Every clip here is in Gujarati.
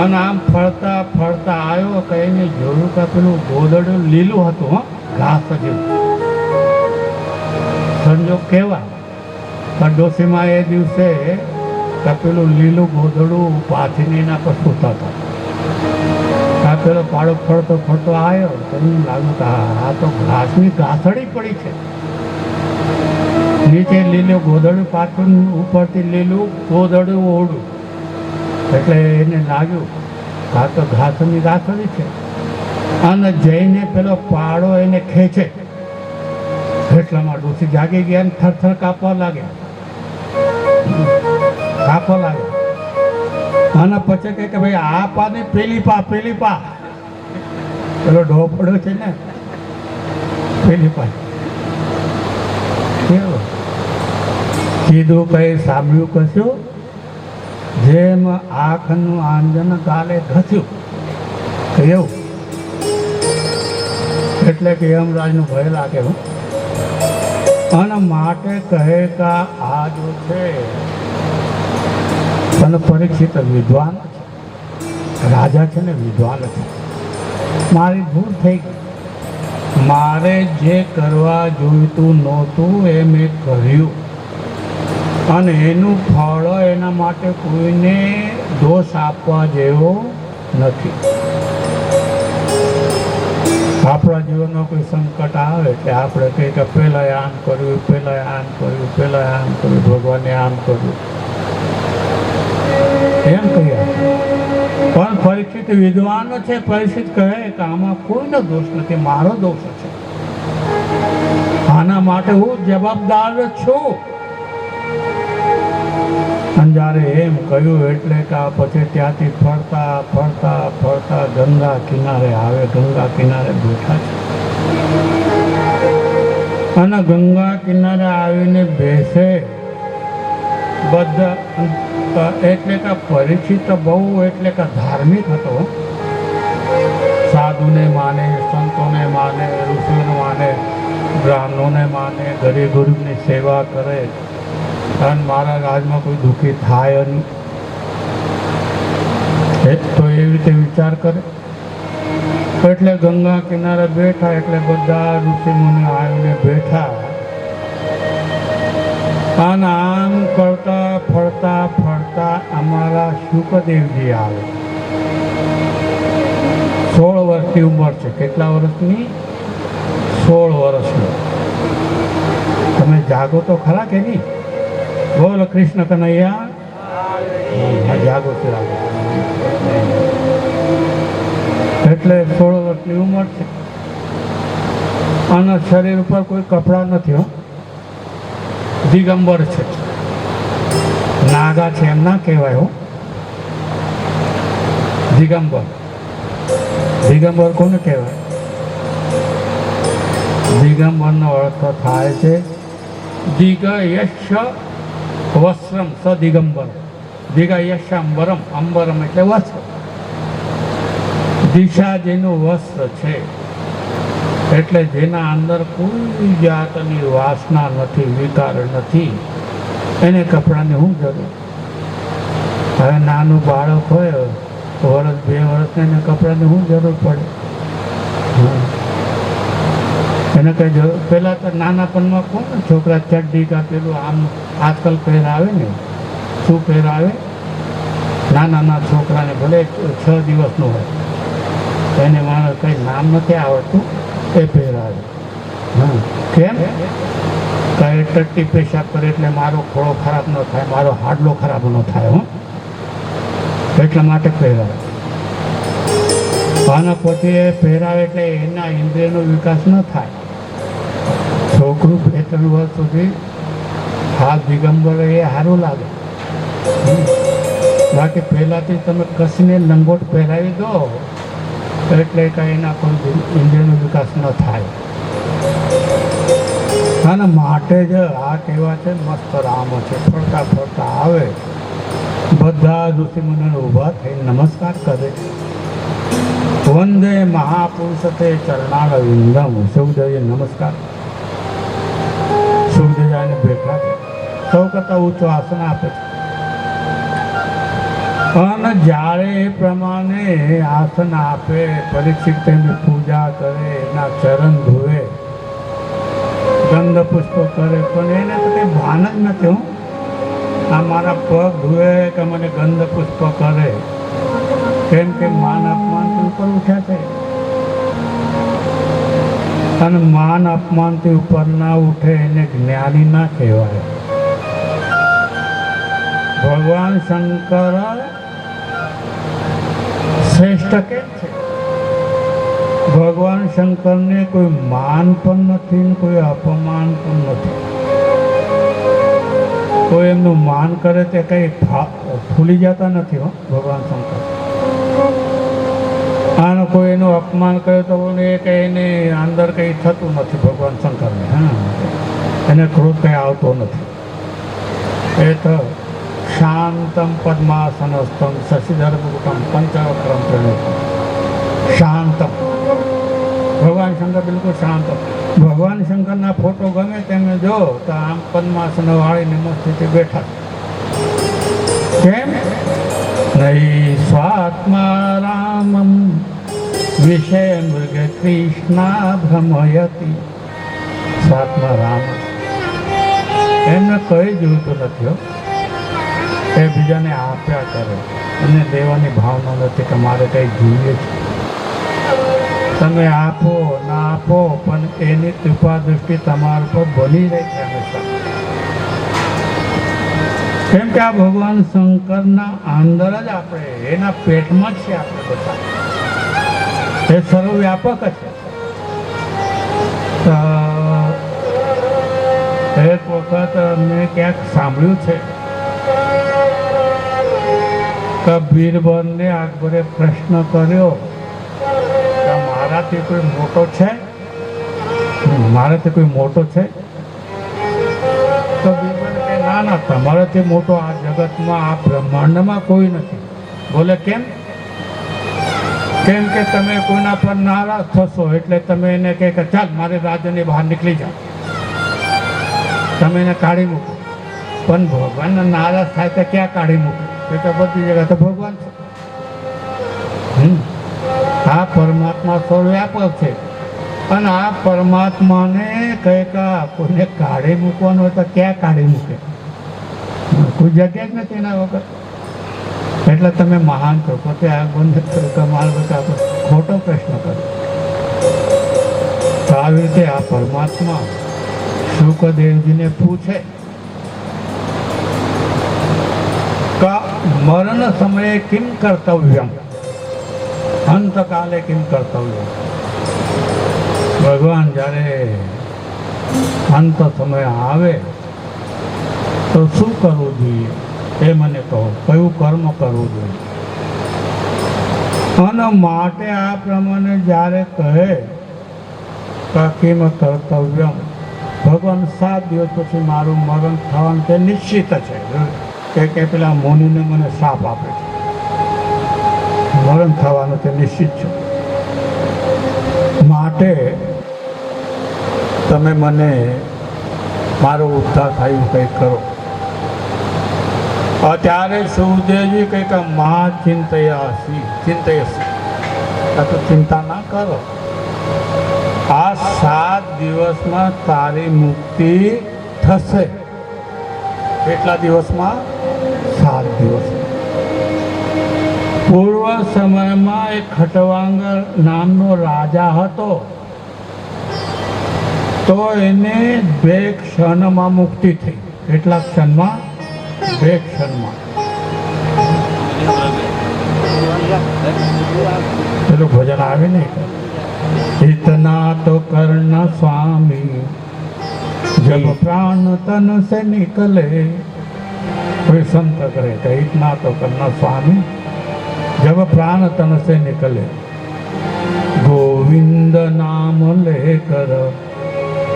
અને આમ ફરતા ફરતા આવ્યો કહીને જોયું કે પેલું ગોદડું લીલું હતું, ઘાસ જેવું. સંજોગ કેવા પણ ડોશીમાં એ દિવસે કે પેલું લીલું ગોદડું પાથરીને એના પર સૂતા હતા. આ પેલો પાડો ફરતો ફરતો આવ્યો તો એમ લાગ્યું કે આ તો ઘાસની ગાંસડી પડી છે. નીચે લીલું ગોદડું પાથરું, ઉપરથી લીલું ગોદડું ઓઢું. એટલે એને લાગ્યું આ તો ઘાસની ગાંસડી છે. અને જઈને પેલો પાડો એને ખેંચે. એટલામાં ડોશી જાગી ગયા ને થરથર કાપવા લાગ્યા. અને પછી કહે કે ભાઈ આ પાને પેલી પા પેલો ઢોપડો છે ને પેલી પા કેવું કીધું કઈ સાંભળ્યું કશું જેમ આંખનું આંજન ગાલે ઘસ્યું એવું. એટલે કે યમરાજનું ભય લાગે. અને માટે કહે કે આ જો છે અને પરીક્ષિત વિદ્વાન રાજા છે ને વિદ્વાન છે. મારી ભૂલ થઈ ગઈ. મારે જે કરવા જોઈતું નહોતું એ મેં કર્યું અને એનું ફળ એના માટે કોઈને દોષ આપવા જેવો નથી. આપણા જીવનમાં કોઈ સંકટ આવે એટલે આપણે કહીએ કે પહેલાં આમ કર્યું, ભગવાને આમ કર્યું એમ કહીએ. પણ પરીક્ષિત વિદ્વાન છે. પરીક્ષિત કહે કે આમાં કોઈનો દોષ નથી, મારો દોષ છે. આના માટે હું જવાબદાર છું. અને જ્યારે એમ કહ્યું એટલે કે પછી ત્યાંથી ફરતા ફરતા ફરતા ગંગા કિનારે આવે. ગંગા કિનારે બેઠા છે અને ગંગા કિનારે આવીને બેસે. બધા એટલે કે પરીક્ષિત બહુ એટલે કે ધાર્મિક હતો. સાધુને માને, સંતોને માને, ઋષિઓને માને, બ્રાહ્મણોને માને, ગરીબ ગરીબની સેવા કરે અને મારા રાજમાં કોઈ દુઃખી થાય નહીં તો એવી રીતે વિચાર કરે. એટલે ગંગા કિનારે બેઠા એટલે બધા ઋષિ મુનિ આવીને બેઠા અને આમ કરતા ફરતા ફરતા અમારા શુકદેવજી આવે. 16 વર્ષની ઉંમર છે. કેટલા વર્ષની? 16 વર્ષની. તમે જાગો તો ખરા કે નહીં? બોલો કૃષ્ણ કનૈયા. જાગો છે. એટલે 16 વર્ષની ઉંમર છે અને શરીર ઉપર કોઈ કપડાં નથી. હો, દિગંબર છે. નાગા છે એમ ના કહેવાય. હો, દિગંબર. દિગંબર કોને કહેવાય? દિગંબરનો અર્થ થાય છે દિગયશ વસ્ત્રમ સ દિગંબર. દિગયશ અંબરમ. અંબરમ એટલે વસ્ત્ર. દિશા જેનું વસ્ત્ર છે એટલે જેના અંદર કોઈ જાતની વાસના નથી, વિકાર નથી, એને કપડાની શું જરૂર? હવે નાનું બાળક હોય વર્ષ 2 વર્ષને એને કપડાની શું જરૂર પડે? એને કંઈ જરૂર. પહેલાં તો નાનાપણમાં કોણ છોકરા ચડ્ડી કા પેલું આમ આજકાલ પહેરાવે ને, શું પહેરાવે? નાના છોકરાને ભલે 6 દિવસનું હોય એને માણસ કંઈ નામ નથી આવડતું એ પહેરાવે. કેમ? કાંઈ ટટ્ટી પેશાબ કરે એટલે મારો ખોળો ખરાબ ન થાય, મારો હાડલો ખરાબ ન થાય. એટલા માટે પહેરાવે. અને પછી એ પહેરાવે એટલે એના ઇન્દ્રિયનો વિકાસ ન થાય. છોકરું 2-3 વર્ષ સુધી હાથ દિગંબર એ સારું લાગે. બાકી પહેલાંથી તમે કસીને લંગોટ પહેરાવી દો એટલે કાંઈ એના કોઈ ઇન્દ્રિયનો વિકાસ ન થાય. અને માટે જ આ કહેવા છે મસ્ત રામ છે. ફરતા ફરતા આવે બધા ઋષિમુનિઓ ઊભા થઈને નમસ્કાર કરે. વંદે મહાપુરુષ તે ચરણારવિંદમ. સુખદેવજી નમસ્કાર. સુખદેવજીને બેઠા છે, સૌ કરતાં ઊંચું આસન આપે છે. અને જ્યારે એ પ્રમાણે આસન આપે, પરીક્ષિત તેમની પૂજા કરે, એના ચરણ ધોવે, ગંધ પુષ્પ કરે, પણ એને તો કંઈ ભાન જ નથી. હું આ મારા પગ ધોવે કે મને ગંધ પુષ્પ કરે, કેમ કે માન અપમાનથી ઉપર ઉઠ્યા છે. અને માન અપમાનથી ઉપર ના ઉઠે એને જ્ઞાની ના કહેવાય. ભગવાન શંકર શ્રેષ્ઠ કેમ છે? ભગવાન શંકરને કોઈ માન પણ નથી ને કોઈ અપમાન પણ નથી. કોઈ એમનું માન કરે તે કંઈ ફૂલી જતા નથી. હો ભગવાન શંકર. અને કોઈ એનું અપમાન કરે તો એ કંઈ એને અંદર કંઈ થતું નથી. ભગવાન શંકરને એને ક્રોધ કંઈ આવતો નથી. એ તો શાંતમ પદ્માસનસ્થમ શશિધરમુખમ પંચવક્રમ પ્રણેતમ. શાંતમ. ભગવાન શંકર બિલકુલ શાંત. ભગવાન શંકરના ફોટો ગમે તેમને જો તો આમ પદ્માસન વાળીને મસ્તીથી બેઠા. કેમ? નહીં સ્વાત્મા રામમ વિષય મૃગ કૃષ્ણા ભ્રમયતી. સ્વાત્મા રામ એમને કઈ જોઈતું નથી. એ બીજાને આપ્યા કરે અને દેવાની ભાવના નથી કે મારે કંઈ જોઈએ છે. તમે આપો ના આપો પણ એની કૃપા દૃષ્ટિ તમારા પર બની રહે છે હંમેશા. કેમ કે આ ભગવાન શંકરના અંદર જ આપણે, એના પેટમાં જ છે આપણે બધા. એ સર્વવ્યાપક છે. એક વખત મેં ક્યાંક સાંભળ્યું છે કે બીરબલને અકબરે પ્રશ્ન કર્યો કે મારાથી કોઈ મોટો છે? મારાથી કોઈ મોટો છે? તો બીરબલ કહે ના ના, તમારાથી મોટો આ જગતમાં, આ બ્રહ્માંડમાં કોઈ નથી. બોલે કેમ? કેમ કે તમે કોઈના પર નારાજ થશો એટલે તમે એને કહે કે ચાલ મારે રાજ્યની બહાર નીકળી જાઓ, તમે એને કાઢી મૂકો. પણ ભગવાનને નારાજ થાય તો ક્યાં કાઢી મૂકે? એ તો બધી જગ્યા તો ભગવાન છે. આ પરમાત્મા સર્વવ્યાપક છે. અને આ પરમાત્માને કંઈક કોઈને કાઢી મૂકવાનું હોય તો ક્યાં કાઢી મૂકે? કોઈ જગ્યા જ નથી એના વગર. એટલે તમે મહાન છો, પોતે આ બંધ કરો કે મારા બધા ખોટો પ્રશ્ન કરો. તો આવી રીતે આ પરમાત્મા શુકદેવજીને પૂછે કે મરણ સમયે કિમ કર્તવ્યમ, અંતકાલે કિમ કર્તવ્યમ. ભગવાન જ્યારે અંત સમય આવે તો શું કરવું જોઈએ એ મને કહો, કયું કર્મ કરવું જોઈએ. અને માટે આ પ્રમાણે જ્યારે કહે કે કિમ કર્તવ્યમ, ભગવાન 7 દિવસ પછી મારું મરણ થવાનું તે નિશ્ચિત છે કે પેલા મુનિને મને શાપ આપે છે, મરણ થવાનું તે નિશ્ચિત છે. માટે તમે મને મારો ઉદ્ધાર થાય કંઈક કરો. અત્યારે સુખદેવજી કંઈક ચિંતયસી, તો ચિંતા ના કરો. આ 7 દિવસમાં તારી મુક્તિ થશે. કેટલા દિવસમાં? 7 દિવસ. પૂર્વ સમયમાં એક ખટવાંગર નામનો રાજા હતો, તો એને 2 ક્ષણમાં મુક્તિ થઈ. કેટલા ક્ષણમાં? 2 ક્ષણમાં. પેલું ભજન આવે ને, इतना तो करना स्वामी जब प्राण तन से निकले. कोई संत करे तो इतना तो करना स्वामी जब प्राण तन से निकले. गोविंद नाम लेकर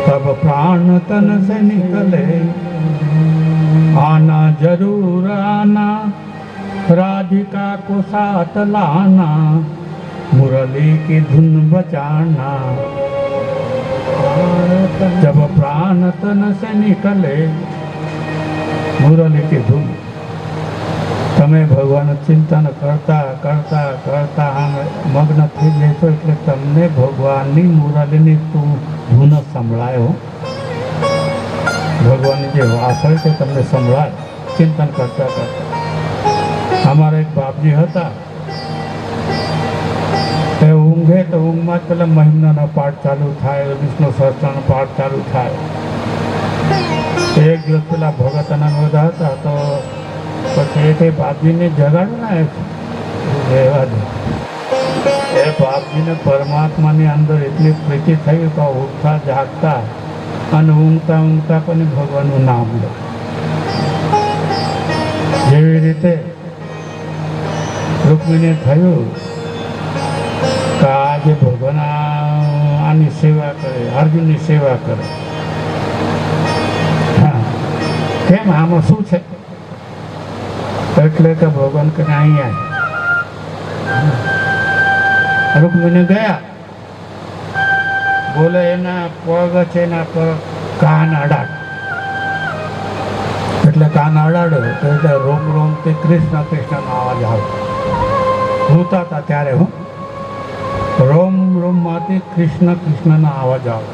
तब प्राण तन से निकले. आना जरूर आना राधिका को साथ लाना, मुरली की धुन बजाना. जब प्राण तन से निकले मुरली की धूम તમે ભગવાન ચિંતન કરતા કરતા કરતા આમ મગ્ન થઈ જશો એટલે તમને ભગવાનની મુરલીની ધૂન સંભળાયો. ભગવાનની જે વાસ હોય તે તમને સંભળાય ચિંતન કરતા કરતા. અમારા એક બાપજી હતા, એ ઊંઘે તો ઊંઘમાં જ પેલા મહિમનાનો પાઠ ચાલુ થાય, વિષ્ણુ સહસ્ત્રનો પાઠ ચાલુ થાય. એક દિવસ પેલા ભગત આનંદ બધા હતા તો પછી એ બાપજીને જગાડ્યું ને રહેવા દે. એ બાપજીને પરમાત્માની અંદર એટલી પ્રીતિ થઈ કે ઉઠતા જાગતા અને ઊંઘતા ઊંઘતા પણ ભગવાનનું નામ લે. જેવી રીતે રૂકમીને થયું કે આજે ભગવાન આની સેવા કરે, અર્જુનની સેવા કરે. હા, કેમ આમાં શું છે? એટલે કે ભગવાન કે અહીંયા રૂકમીને ગયા, બોલે એના પગ છે એના પર કાન અડાડ. એટલે કાન અડાડ્યો તો એટલે રોમ રોમથી કૃષ્ણ કૃષ્ણનો અવાજ આવે. જોતા હતા ત્યારે હું રોમ રોમમાંથી કૃષ્ણ કૃષ્ણનો અવાજ આવે.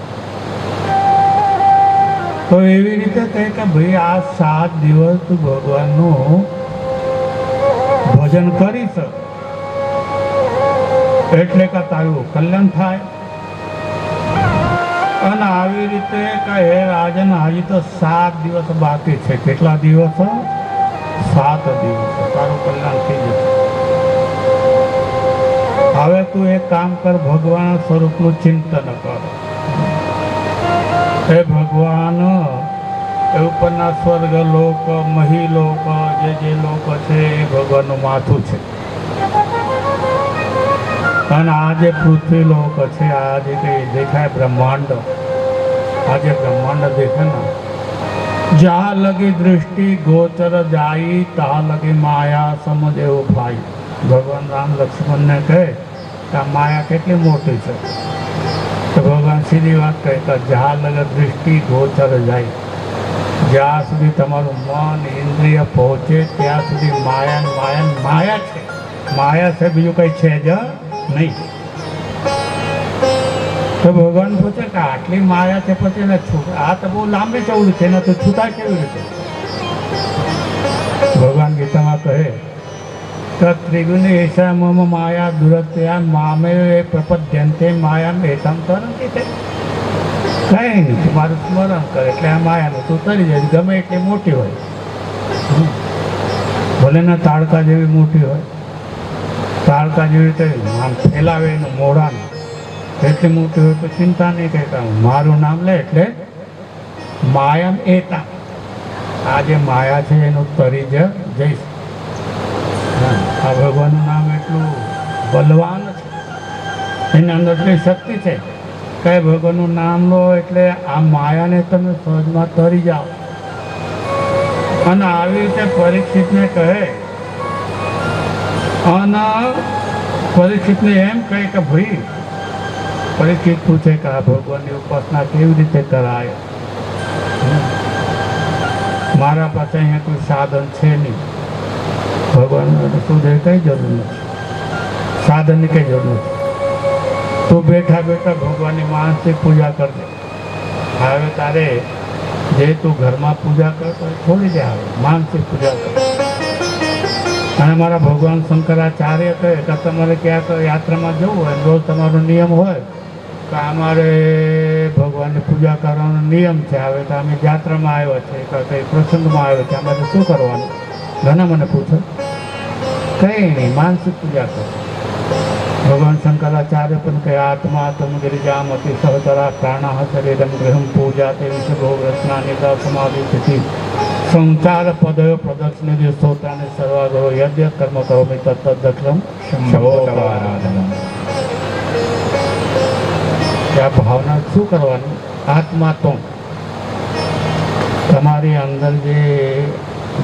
તો એવી રીતે કહે કે ભાઈ આ 7 દિવસ તું ભગવાનનું ભજન કરીશ એટલે કે તારું કલ્યાણ થાય. અને આવી રીતે કે હે રાજન હજી તો 7 દિવસ બાકી છે. કેટલા દિવસ? 7 દિવસ. તારું કલ્યાણ થઈ જશે. હવે તું એક કામ કર, ભગવાન સ્વરૂપનું ચિંતન કર. હે ભગવાન, એ ઉપરના સ્વર્ગ લોક, મહીલોક, જે લોક છે એ ભગવાનનું માથું છે. અને આ જે પૃથ્વી લોક છે, આ જે કંઈ દેખાય બ્રહ્માંડ, આ જે બ્રહ્માંડ દેખે ને, જ્યાં લગી દૃષ્ટિ ગોચર જાય ત્યાં લગી માયા સમદેવ ભાઈ. ભગવાન રામ લક્ષ્મણને કહે કે આ માયા કેટલી મોટી છે. તો ભગવાન સીધી વાત કહે કે જ્યાં લગે દૃષ્ટિ ગોચર જાય, જ્યાં સુધી તમારું મન ઇન્દ્રિય પહોંચે ત્યાં સુધી માયા છે. માયા છે, બીજું કંઈ છે જ નહીં. તો ભગવાન પૂછે કે આટલી માયા છે પછી એને આ તો બહુ લાંબી ચૌડ છે, એને તો છૂટા કેવી રીતે? ભગવાન ગીતામાં કહે કે ત્રિગુણી એશા મમ માયા દુરત્યા મામે પ્રપદ્યંતે માયા એશમ તો નથી છે. કંઈ નહીં, મારું સ્મરણ કરે એટલે આ માયાનું તું તરી જાય, ગમે એટલી મોટી હોય, ભલે ને તાડકા જેવી મોટી હોય, તાડકા જેવી રીતે આમ ફેલાવે એનું મોઢાનું, એટલી મોટી હોય તો ચિંતા નહીં કહેતા. મારું નામ લે એટલે માયમ એતા, આ જે માયા છે એનું તરી જ જઈશ. આ ભગવાનનું નામ એટલું બલવાન છે, એની અંદર એટલી શક્તિ છે કે ભગવાનનું નામ લો એટલે આ માયાને તમે સહજમાં તરી જાઓ. અને આવી રીતે પરીક્ષિતને કહે, અને પરીક્ષિતને એમ કહે કે ભાઈ, પરીક્ષિત પૂછે કે આ ભગવાનની ઉપાસના કેવી રીતે કરાય? મારા પાસે અહીંયા કોઈ સાધન છે નહીં. ભગવાન શું છે? કંઈ જરૂર નથી, સાધનની કંઈ જરૂર નથી. તું બેઠા બેઠા ભગવાનની માનસિક પૂજા કરજે. હવે તારે જે તું ઘરમાં પૂજા કરતો છોડી દે, આવે માનસિક પૂજા કર. અને મારા ભગવાન શંકરાચાર્ય કહે કે તમારે ક્યાંક યાત્રામાં જવું હોય, રોજ તમારો નિયમ હોય કે અમારે ભગવાનની પૂજા કરવાનો નિયમ છે. હવે તો અમે યાત્રામાં આવ્યા છે કે કંઈ પ્રસંગમાં આવ્યો છે, અમારે શું કરવાનું? ઘણા મને પૂછો. કંઈ નહીં, માનસિક પૂજા કરો. ભગવાન શંકરાચાર્ય પણ કહે આત્મા તમ ગિરિજામતી સહચરા પ્રાણા શરીરમ ગૃહમ પૂજા તે વિશે બહુ રચના નિદા સમાધિ સ્થિતિ સંસાર પદયો પ્રદક્ષિણે સ્તોત્રાને સર્વાગ્રહો યજ્ઞ કર્મ કરોમિ તત્તદક્ષમ આ ભાવના શું કરવાની? આત્મા તો તમારી અંદર જે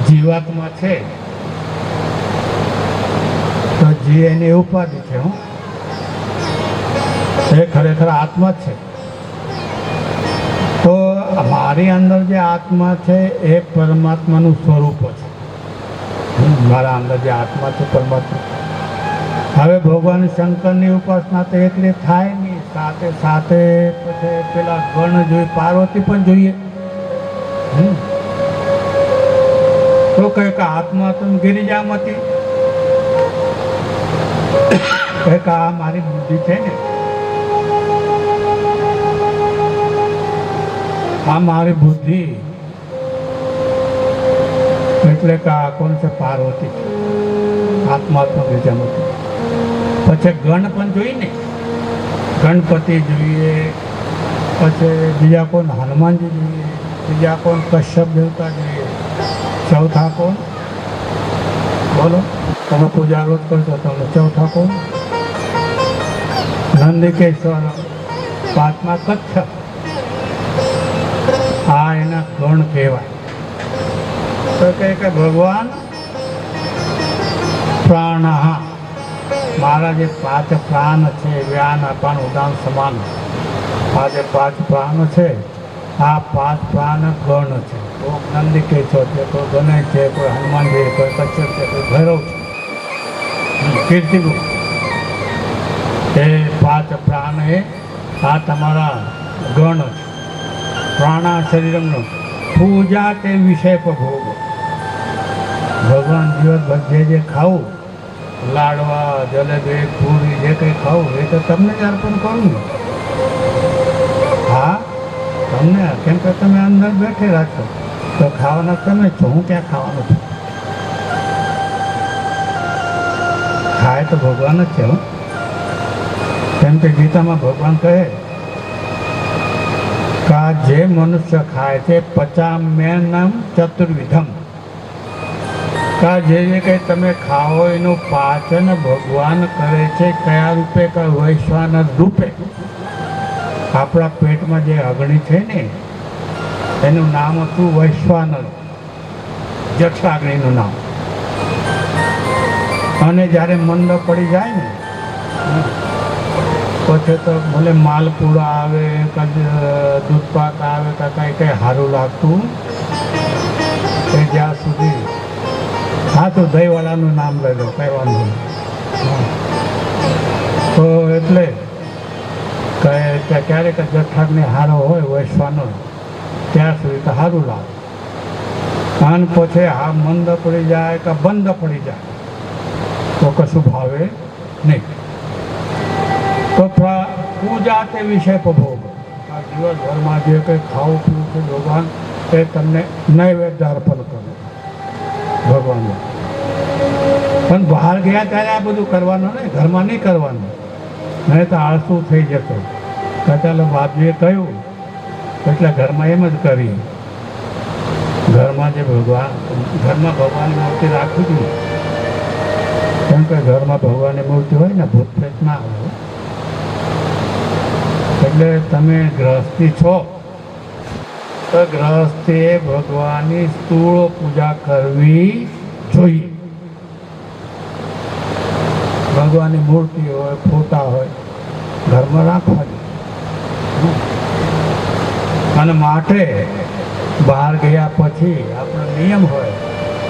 જીવાત્મા છે, તો જે એની ઉપાધિ છે, એ ખરેખર આત્મા જ છે. મારી અંદર જે આત્મા છે એ પરમાત્માનું સ્વરૂપ છે. મારા અંદર જે આત્મા છે પરમાત્મા. હવે ભગવાન શંકરની ઉપાસના તો એટલી થાય નહીં, સાથે સાથે પછી પેલા ગણ જોઈએ, પાર્વતી પણ જોઈએ. તો કહે કે આત્મા તમે ગિરિજામાંથી કહે કે આ મારી બુદ્ધિ છે ને, આ મારી બુદ્ધિ એટલે કે આ કોણ છે? પાર્વતી છે. આત્માત્મક ગિરિજામાંથી. પછી ગણ પણ જોઈએ ને, ગણપતિ જોઈએ, પછી બીજા કોણ? હનુમાનજી જોઈએ, બીજા કોણ? કશ્યપ દેવતા જોઈએ, ચોથા કોણ? બોલો, તમે પૂજા રોજ કરશો તમને ચોથા કોણ? નંદિકેશ્વર. પાંચમા કચ્છપ. આ એના ગણ કહેવાય. તો કહે કે ભગવાન પ્રાણ, મારા જે પાંચ પ્રાણ છે, વ્યાન અપાન ઉદાન સમાન, આ જે પાંચ પ્રાણ છે, આ પાંચ પ્રાણ ગણ છે. કોઈ નંદિકેશ્વર છે, કોઈ ગણેશ છે, કોઈ હનુમાન છે, કોઈ કચ્છપ છે, કોઈ ભૈરવ છે, કીર્તિગુરુ. એ પાંચ પ્રાણ એ આ તમારા ગણ છે. પ્રાણા શરીરનો પૂજા તે વિષય પર ભોગ. ભગવાન દિવસભર જે ખાવું, લાડવા, જલેબી, પૂરી, જે કંઈ ખાવું એ તો તમને જ અર્પણ કરું ને. હા, તમને, કેમ કે તમે અંદર બેઠી રાખો તો ખાવાના તમે છો, હું ક્યાં ખાવાનું છું? ખાય તો ભગવાન જ છે. કેમ કે ગીતામાં ભગવાન કહે કે જે મનુષ્ય ખાય છે પચામ્યનમ ચતુર્વિધમ, કા જે કંઈ તમે ખાઓ એનું પાચન ભગવાન કરે છે. કયા રૂપે? કે વૈશ્વાનર રૂપે. આપણા પેટમાં જે અગ્નિ છે ને એનું નામ હતું વૈશ્વાનર, જઠરાગ્નિનું નામ. અને જ્યારે મંદ પડી જાય ને પછી તો ભલે માલપુડા આવે, દૂધપાક આવે, કે કંઈ કંઈ સારું લાગતું એ જ્યાં સુધી. હા, તો દહીંવાળાનું નામ લઈ લો, કંઈ વાંધો નહીં. તો એટલે કે ક્યારેક જઠરાગ્નિ હારો હોય વૈશ્વાનો, ત્યાં સુધી તો સારું લાગે. અને પછી આ મંદ પડી જાય કે બંધ પડી જાય તો કશું ભાવે નહીં. તો પૂજા તે વિષય પર ભોગ. આ દિવસભરમાં જે કંઈ ખાવું પીવું છે ભગવાન એ તમને નૈવેદ્ય અર્પણ કરો ભગવાનને. પણ બહાર ગયા ત્યારે આ બધું કરવાનું ને, ઘરમાં નહીં કરવાનું, નહીં તો આળસું થઈ જતો. ચાલો બાપજીએ કહ્યું એટલે ઘરમાં એમ જ કરી. ઘરમાં જે ઘરમાં ભગવાનની મૂર્તિ રાખવી જોઈએ. કેમ કે ઘરમાં ભગવાનની મૂર્તિ હોય ને ભૂત પ્રેત ના હોય. એટલે તમે ગ્રહસ્થી છો તો ગ્રહસ્થીએ ભગવાનની સ્થૂળ પૂજા કરવી જોઈએ. ભગવાનની મૂર્તિ હોય, ફોટા હોય, ઘરમાં રાખવા જોઈએ. અને માટે બહાર ગયા પછી આપણો નિયમ હોય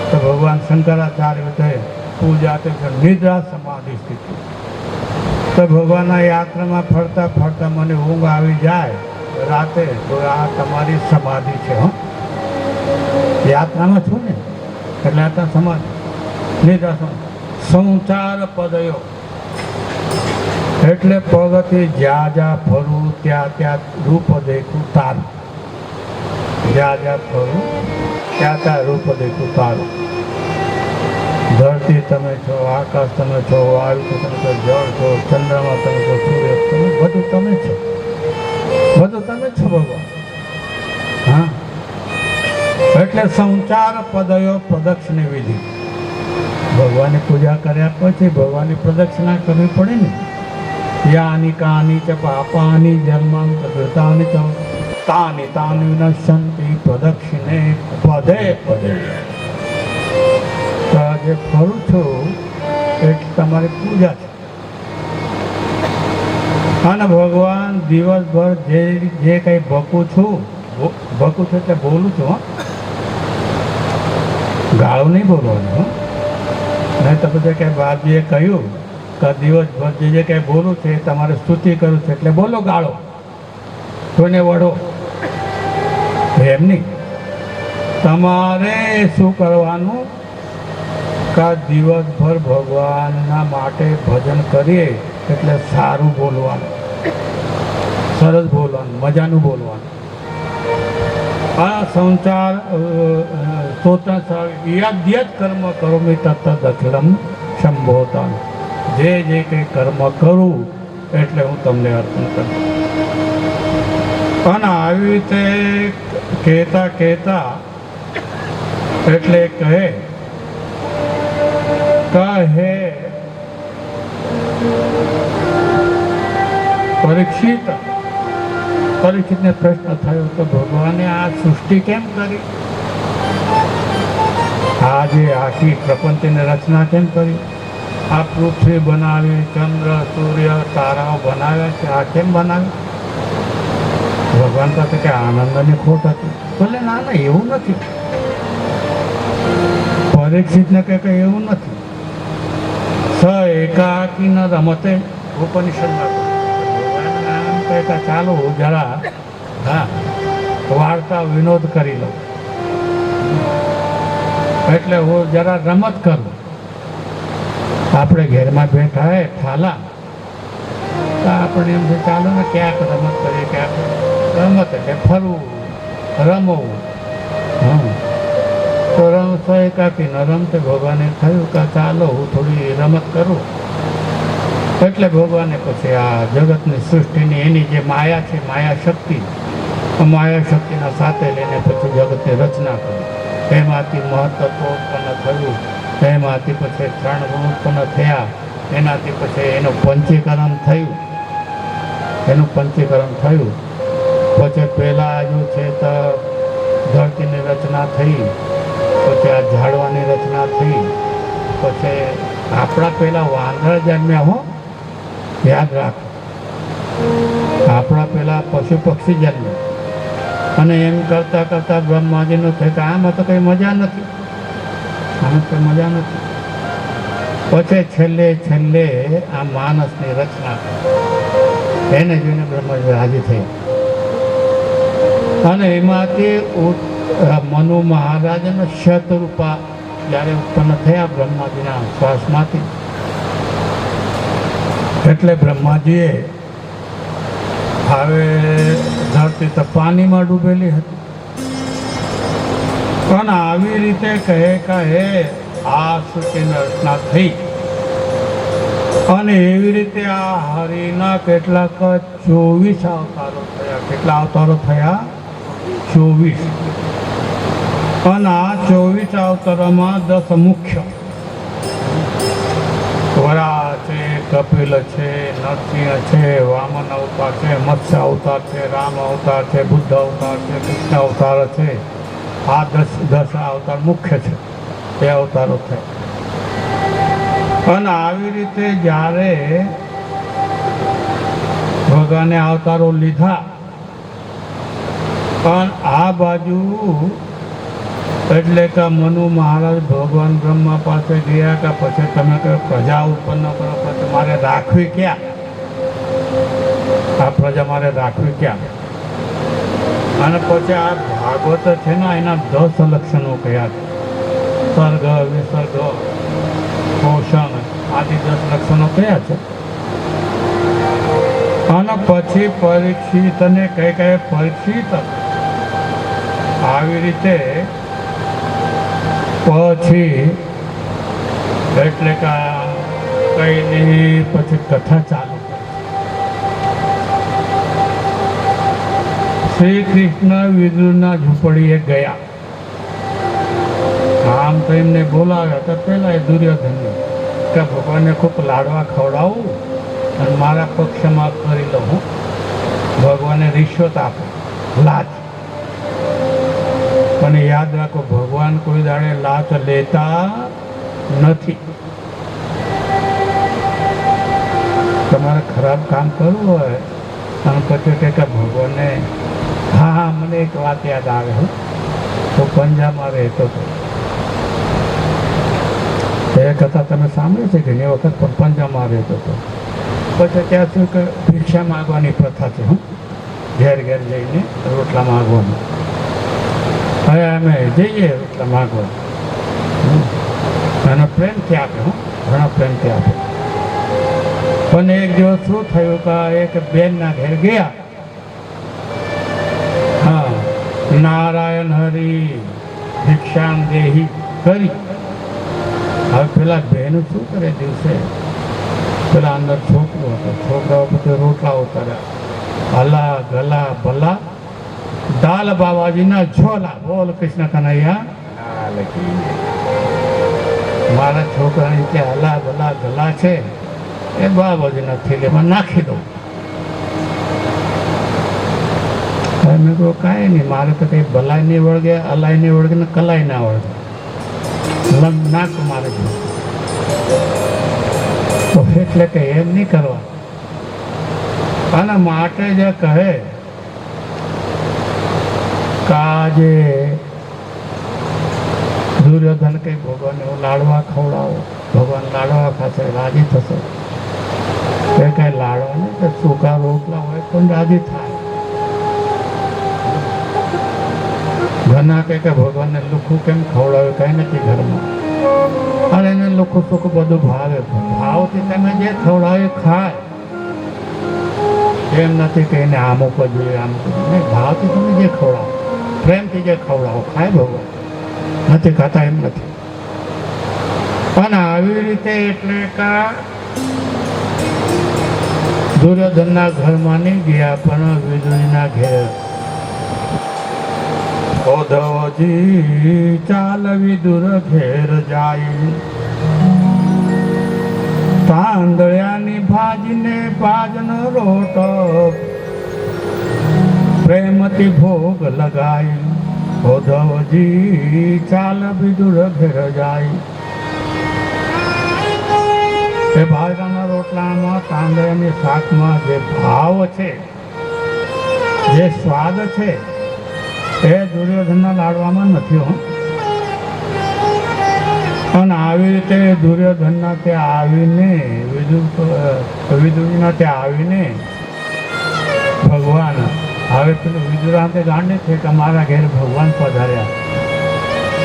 તો ભગવાન શંકરાચાર્ય છે પૂજા તે નિદ્રા સમાધિ સ્થિતિ. તો ભગવાનના યાત્રામાં ફરતા ફરતા મને ઊંઘ આવી જાય રાતે તો આ તમારી સમાધિ છે. યાત્રામાં છું ને એટલે આ ત્યાં સમાધિ, નિદ્રા સમાધિ. સંચાર પદયો એટલે પગથી જ્યાં જ્યાં ફરું ત્યાં ત્યાં રૂપ દેખું તારું. જ્યાં જ્યાં ફરું ત્યાં ત્યાં રૂપ દેખું તારું. ધરતી તમે છો, આકાશ તમે છો, વાયુ તમે છો, જળ છો, ચંદ્રમા તમે છો, સૂર્ય તમે, બધું તમે છો, બધું તમે છો ભગવાન. હા, એટલે સંચાર પદયો પ્રદક્ષિણ વિધિ. ભગવાનની પૂજા કર્યા પછી ભગવાનની પ્રદક્ષિણા કરવી પડે ને. યાની કાની ચ પાપાની જન્માંત કૃતાની ચ તાની તાની વિનશ્યંતિ પ્રદક્ષિણે પદે પદે. તો જે ફરું છું એ તમારી પૂજા છે. અને ભગવાન દિવસભર જે કંઈ ભકું છું ભકું છું એટલે બોલું છું હો, ગાળું નહીં બોલવાનું હો. નહીં તો પછી કે બાપજીએ કહ્યું કે દિવસભર જે કંઈ બોલું છે એ તમારે સ્તુતિ કરું છે એટલે બોલો ગાળો, કોઈને વળો એમ નહીં. તમારે શું કરવાનું કે દિવસભર ભગવાનના માટે ભજન કરીએ એટલે સારું બોલવાનું, સરસ બોલવાનું, મજાનું બોલવાનું. આ સંસાર યાદ્યત કર્મ કરોમિ તત્ત દખિલમ સંભોતમ. જે કંઈ કર્મ કરું એટલે હું તમને અર્પણ કરું. અને આવી રીતે કહેતા કહેતા એટલે કહે પરીક્ષિતને પ્રશ્ન થયો તો ભગવાને આ સૃષ્ટિ કેમ કરી, આ જે આખી પ્રપંચની રચના કેમ કરી, આ પૃથ્વી બનાવી, ચંદ્ર સૂર્ય તારાઓ બનાવ્યા છે, આ કેમ બનાવ્યા? ભગવાન પાસે કે આનંદની ખોટ હતી. બોલે ના ના એવું નથી. પરીક્ષિતને કે એવું નથી. સ એકાકી ન રમતે ઉપનિષદમાં આમ કહેતા ચાલો જરા વાર્તા વિનોદ કરી લો, એટલે હું જરા રમત કરું. આપણે ઘેરમાં બેઠા હે થાલા તો આપણે એમ છે ચાલો ને ક્યાંક રમત કરીએ, ક્યાંક રમત એટલે ફરવું, રમવું. તો રમતો એકાકી ન રમતે ભગવાને થયું કે ચાલો હું થોડી રમત કરું. એટલે ભગવાને પછી આ જગતની સૃષ્ટિની એની જે માયા છે, માયા શક્તિના સાથે લઈને પછી જગતની રચના કરી. એમાંથી મહત્તત્વ ઉત્પન્ન થયું, એમાંથી પછી 3 ગુણ ઉત્પન્ન થયા, એનાથી પછી એનું પંચીકરણ થયું. પછી પહેલાં હજુ છે તો ધરતીની રચના થઈ, પછી આ ઝાડવાની રચના થઈ, પછી આપણા પહેલાં વાંદરા જન્મ્યા હો, યાદ રાખો. આપણા પહેલાં પશુ પક્ષી જન્મ્યા અને એમ કરતાં કરતાં બ્રહ્માજીનું થયું કે આમાં તો કંઈ મજા નથી, પછી છેલ્લે આ માણસની રચના એને જોઈને બ્રહ્માજી રાજી થયા. અને એમાંથી મનુ મહારાજના શતરૂપા જ્યારે ઉત્પન્ન થયા બ્રહ્માજીના શ્વાસમાંથી, એટલે બ્રહ્માજીએ હવે ધરતી તો પાણીમાં ડૂબેલી હતી. પણ આવી રીતે કહે આ સૃષ્ટિની રચના થઈ અને એવી રીતે આ હરિના કેટલાક 24 અવતારો થયા. કેટલા અવતારો થયા? 24. અને આ 24 અવતારોમાં 10 મુખ્ય, વરા છે, કપિલ છે, નરસિંહ છે, વામન અવતાર છે, મત્સ્ય અવતાર છે, રામ અવતાર છે, બુદ્ધ અવતાર છે, કૃષ્ણ અવતાર છે. આ 10 અવતાર મુખ્ય છે, એ અવતારો થયા. અને આવી રીતે જ્યારે ભગવાને અવતારો લીધા પણ આ બાજુ એટલે કે મનુ મહારાજ ભગવાન બ્રહ્મા પાસે ગયા કે પછી તમે કહો પ્રજા ઉત્પન્ન કરો, પછી મારે રાખવી ક્યાં? આ પ્રજા મારે રાખવી ક્યાં? અને પછી આ ભાગવત છે ને એના 10 લક્ષણો કયા છે, સર્ગ, વિસર્ગ, પોષણ આદિ 10 લક્ષણો કયા છે. અને પછી પરીક્ષિતને કહે પરીક્ષિત આવી રીતે પછી એટલે કે કઈ પછી કથા ચાલુ. શ્રી કૃષ્ણ વિદુરના ઝૂંપડીએ ગયા. આમ તો એમને બોલાવ્યા તો પહેલા એ દુર્યોધનને કે ભગવાનને ખૂબ લાડવા ખવડાવું અને મારા પક્ષમાં કરી લઉં, ભગવાનને રિશ્વત આપો, લાચ. પણ યાદ રાખો ભગવાન કોઈ દાડે લાચ લેતા નથી. તમારે ખરાબ કામ કરવું હોય અને પછી કે ભગવાનને હા હા, મને એક વાત યાદ આવે હું તો પંજાબમાં રહેતો હતો. એક હતા તમે સાંભળ્યું છે કે એ વખત પણ પંજાબમાં રહેતો હતો. પછી ત્યાં શું કે ભિક્ષા માગવાની પ્રથા છે. હું ઘેર ઘેર જઈને રોટલા માગવાનું. હવે અમે જઈએ રોટલા માગવા અને પ્રેમથી આપે. હું ઘણા પ્રેમથી આપે. પણ એક દિવસ શું થયું કે એક બેનના ઘેર ગયા. હા, નારાયણ હરી ભિક્ષામ દેહી કરી. હવે પેલા બહેન શું કરે દિવસે પેલા અંદર છોકરો હતો. છોકરાઓ બધે રોટલા ઉતાર્યા. હલા ગલા ભલા દાલ બાબાજીના ઝોલા. બોલ કૃષ્ણ કનૈયા લાલ કી. મારા છોકરાની કે હલા ભલા ગલા છે એ બાબાજીના થેલીમાં નાખી દઉં. મેં કહ્યું કાંઈ નહીં, મારે તો કંઈ ભલાઈ નહીં વળગે, અલાઈ નહીં વળગે ને કલાઈ ના વળગે. નાક મારે તો એટલે કે એમ નહીં કરવા. આના માટે જે કહે કે આજે દુર્યોધન કંઈ ભગવાનને હું લાડવા ખવડાવો, ભગવાન લાડવા ખાશે રાજી થશે. એ કઈ લાડવા નહીં કે સૂકા રોટલા હોય પણ રાજી થાય. ઘરના કે ભગવાનને લુખું કેમ ખવડાવે કઈ નથી ઘરમાં. અને એને લુખું સુખું બધું ભાવે. ભાવથી તમે જે ખવડાવે ખાય. એમ નથી કે એને આમ ઉપર જોઈએ આમ નહીં. ભાવથી તમે જે ખવડાવો, પ્રેમથી જે ખવડાવો ખાય ભગવાન. નથી ખાતા એમ નથી. પણ આવી રીતે એટલે કે દુર્યોધનના ઘરમાં નહીં ગયા પણ વિદુરના ઘેર. ઉદ્ધવજી ચાલ વિદુર ઘેર જાય. તાંદળિયાની ભાજીને ભાજનો રોટ પ્રેમથી ભોગ લગાય. ઉદ્ધવજી ચાલ વિદુર ઘેર જાય. એ ભાજના રોટલામાં તાંદળિયાની શાકમાં જે ભાવ છે, જે સ્વાદ છે એ દુર્યોધનના લાડવામાં નથી. હો પણ આવી રીતે દુર્યોધનના ત્યાં આવીને વિદુરના ત્યાં આવીને ભગવાન હવે પેલું વિદુરા તે ગાંડે છે કે મારા ઘેર ભગવાન પધાર્યા.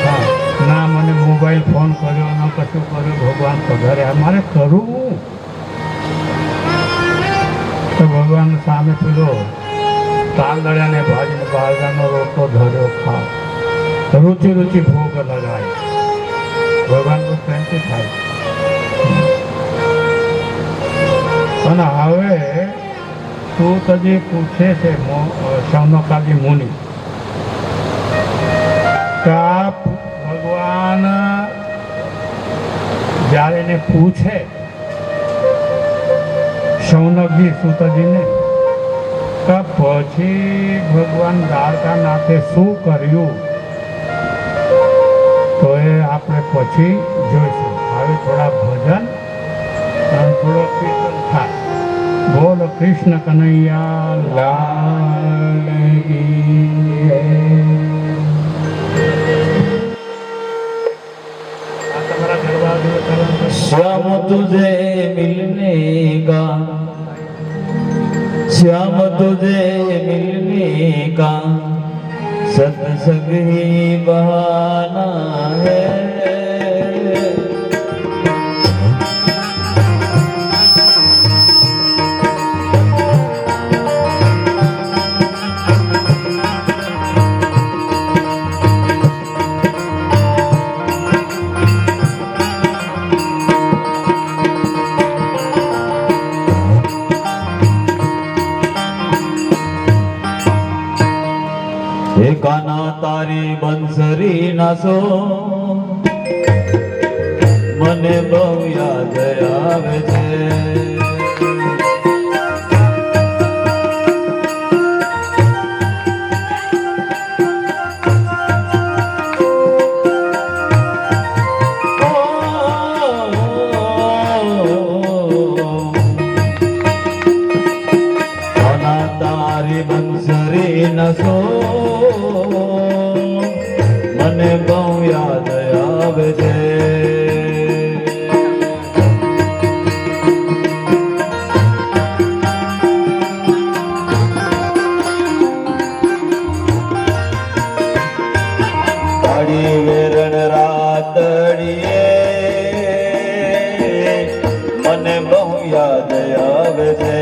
હા, ના મને મોબાઈલ ફોન કર્યો ના કશું કર્યું, ભગવાન પધાર્યા. મારે કરવું તો ભગવાન સામે પેલો તાંદળિયાને ભાજીને બાજરાનો રોટલો ધર્યો. ખા રુચિ રુચિ ભોગ લગાય. ભગવાન તો પ્રેમથી થાય. અને હવે તું તજી પૂછે છે શૌનકાદી મુનિ કા ભગવાન જ્યારે એને પૂછે શૌનકજી સુતજીને કે પછી ભગવાન દ્વારકાનાથે શું કર્યું તો એ આપણે પછી જોઈશું. હવે થોડા ભજન અને થોડો કીર્તન થાય. બોલ કૃષ્ણ કનૈયા લાલ કી. श्याम तुझे मिलने का, श्याम तुझे मिलने का सत्संग ही बहाना है. કાના તારી બંસરી નાસો મને બહુ યાદ આવે છે. કાના તારી બંસરી નાસો બહુ યાદ આવે છે. કાળી વેરણ રાતડીએ મને બહુ યાદ આવે છે.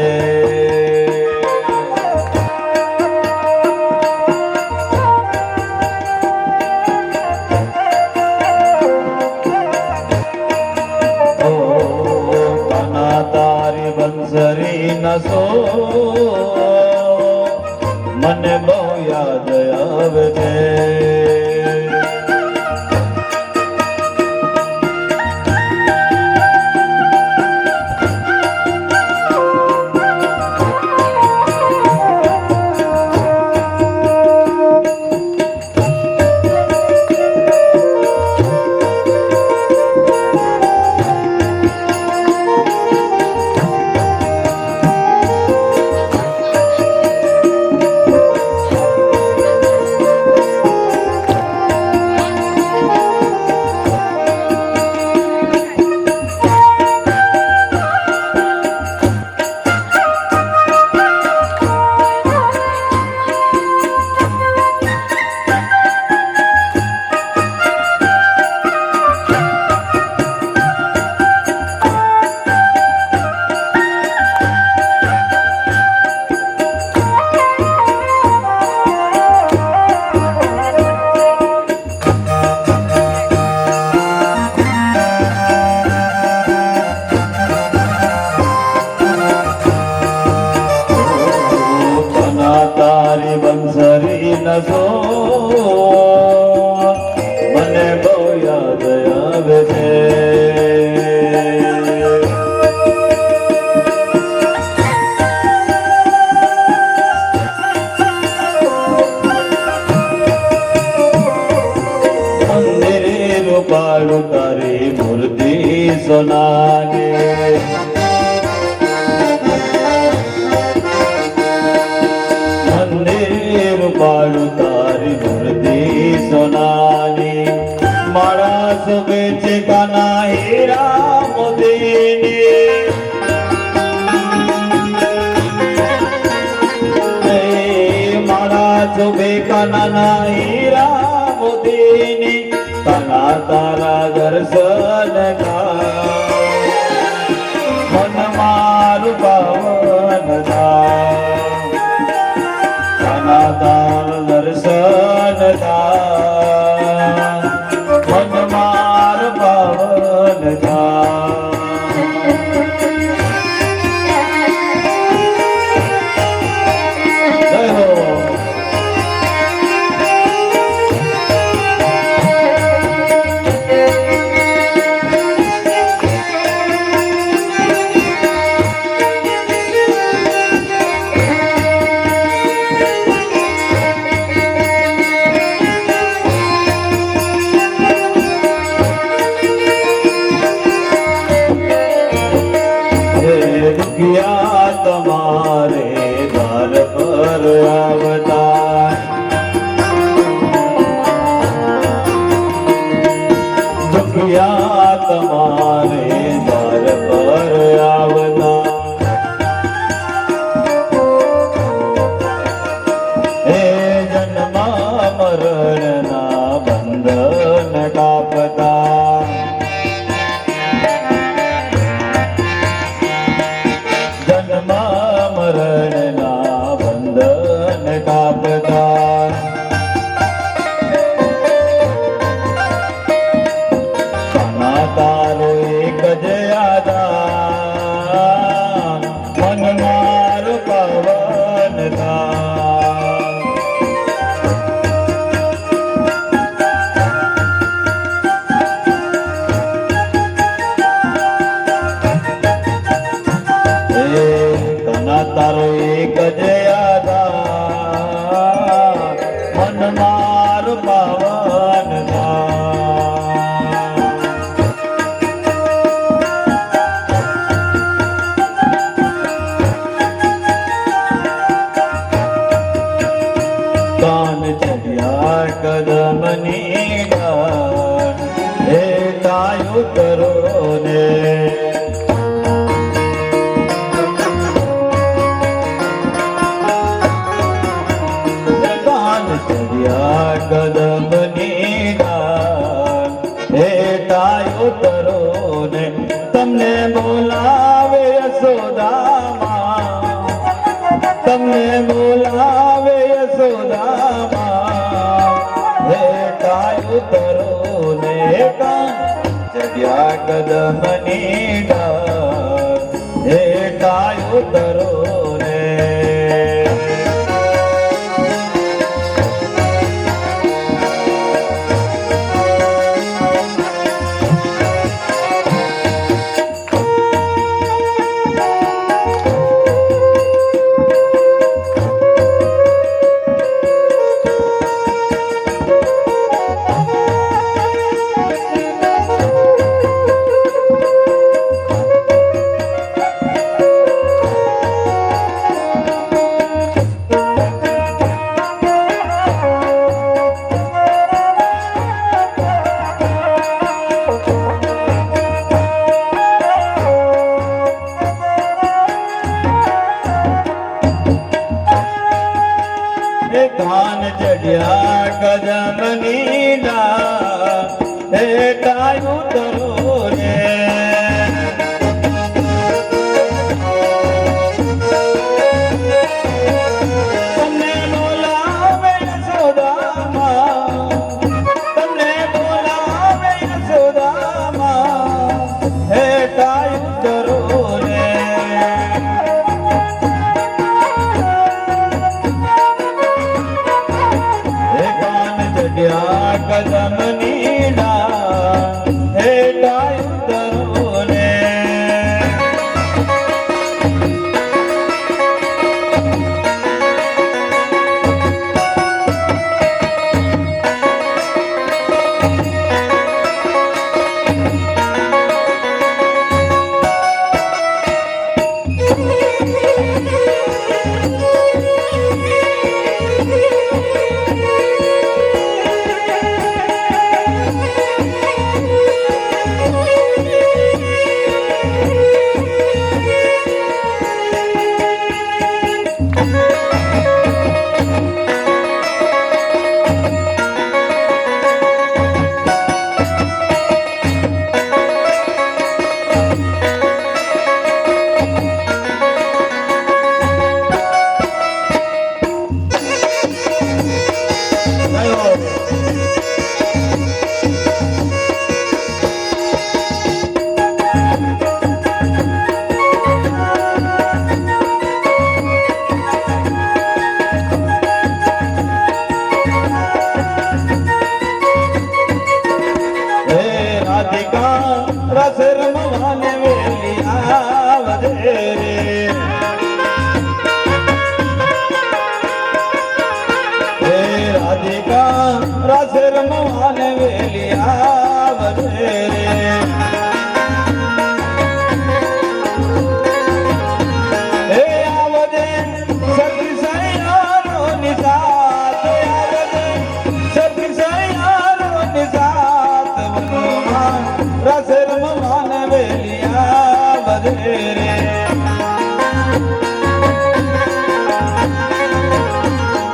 તારી બંસરી નસો મને બહુ યાદ આવે છે. તારી બંસરી નસો મને બહુ યાદ આવે છે. મંદિરે રૂપાળું તારી મૂર્તિ સોનાની રૂપાળું તારી મૂર્તિ સોનાની માળા શોભે છે કાના હીરા મોતીની માળા શોભે કાના હીરા મોતીની કાના તારા દર્શન મન મારું પાવન તાર દર્શન મન માર પાવન દુખિયા તમારે દ્વાર પર આવતા દુખિયા તમારે દ્વાર પર આવતા હે જન્મ મરણના બંધન કાપતા મરણના બંધન કાપતા કાના તારો એક જ આધાર મન મારો પવન ઉતરો ને કદમની ડાળ હેઠા ઉતરો ને તમને બોલાવે યશોદામાં તમને બોલાવે યશોદામાં હેઠા ઉતરો ને ચડ્યા કદમની ડાળ હેઠા ઉતરો ને ધાન ચડ્યા કદમની ડાળ હેઠા ઉતરો ને તમને બોલાવે યશોદામાં તમને બોલાવે યશોદામાં હેઠા ઉતરો ને કદમની ડાળ હેઠા ઉતરો ને રસ રમવાને વેલી આવજે રે હે રાધિકા રસ રમવાને વેલી આવજે રે હે આવજે સખી સૈયારો નિસાત આવજે સખી સૈયારો નિસાત વનમાં રસ રમવાને વેલી આવજે રે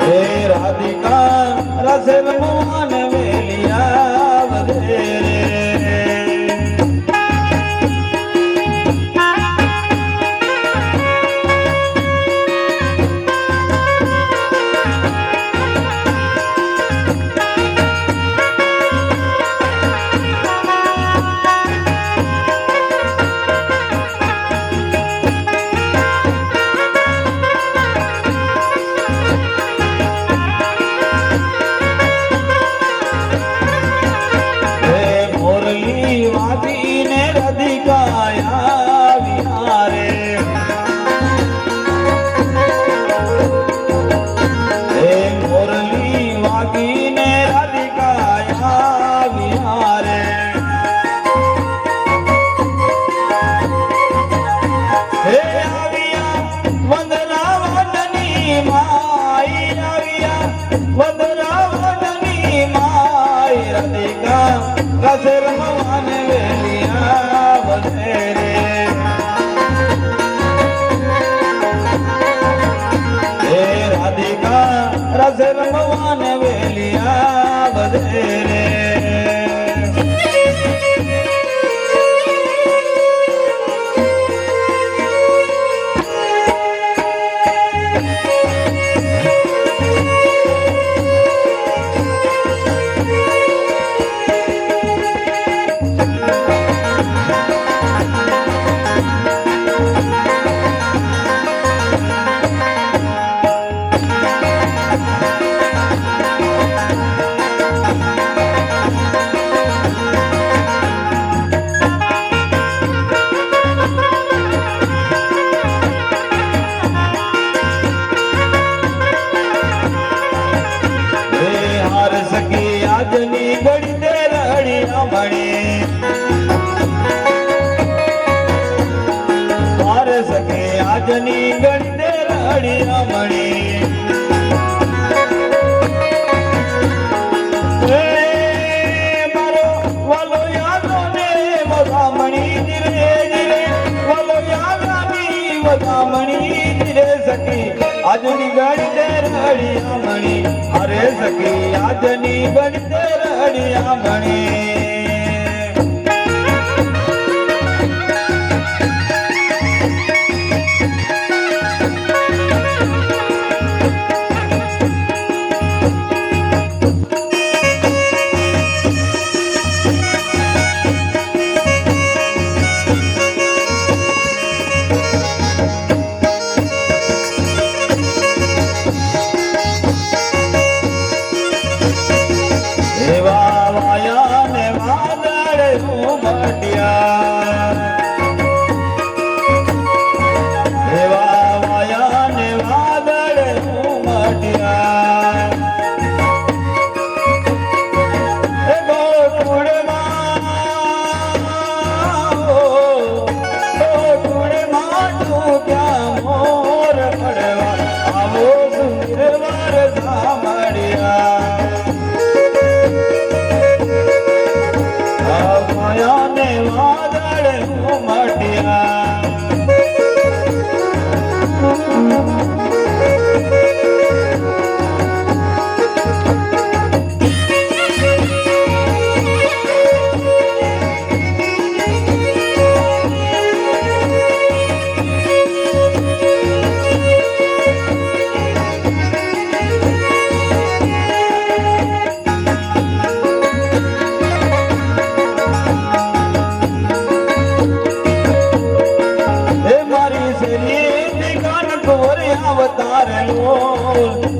હે રાધિકા રસ રમવાને વેલી આવજે રે હે રસ રમવાને વેલિયા વધે રે હે રાધિકા રસ રમવાને વેલિયા વધે રે આજની ઘડી તે રડી મણી માર સકે આજની ઘડી તે રડી મણી મારો વાલો યાદો ને વધામણી ધીરે ધીરે વાલો યાદાની વધામણી ધીરે સકી આજની ઘડી તે રડી મણી અરે સખી આજની ઘડી તે રડિયા મણી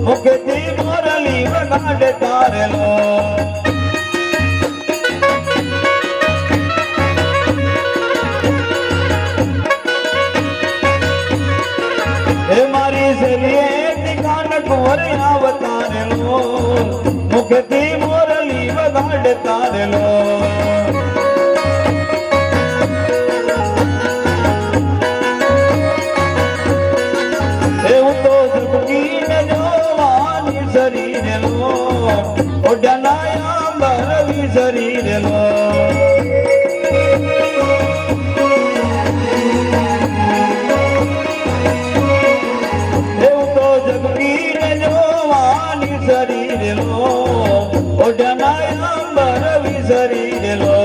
મુખથી મોરલી વગાડે તારેલો હે મારી શરીર કાન કુંવર અવતારેલો મુખથી મોરલી વગાડે તારેલો એવું તો ઝુકીને જોવાની શરીરેલો ઓઢનાયા બરવી શરીરેલો એવું તો ઝુકીને જોવાની શરીરેલો ઓઢનાયા બરવી શરીરેલો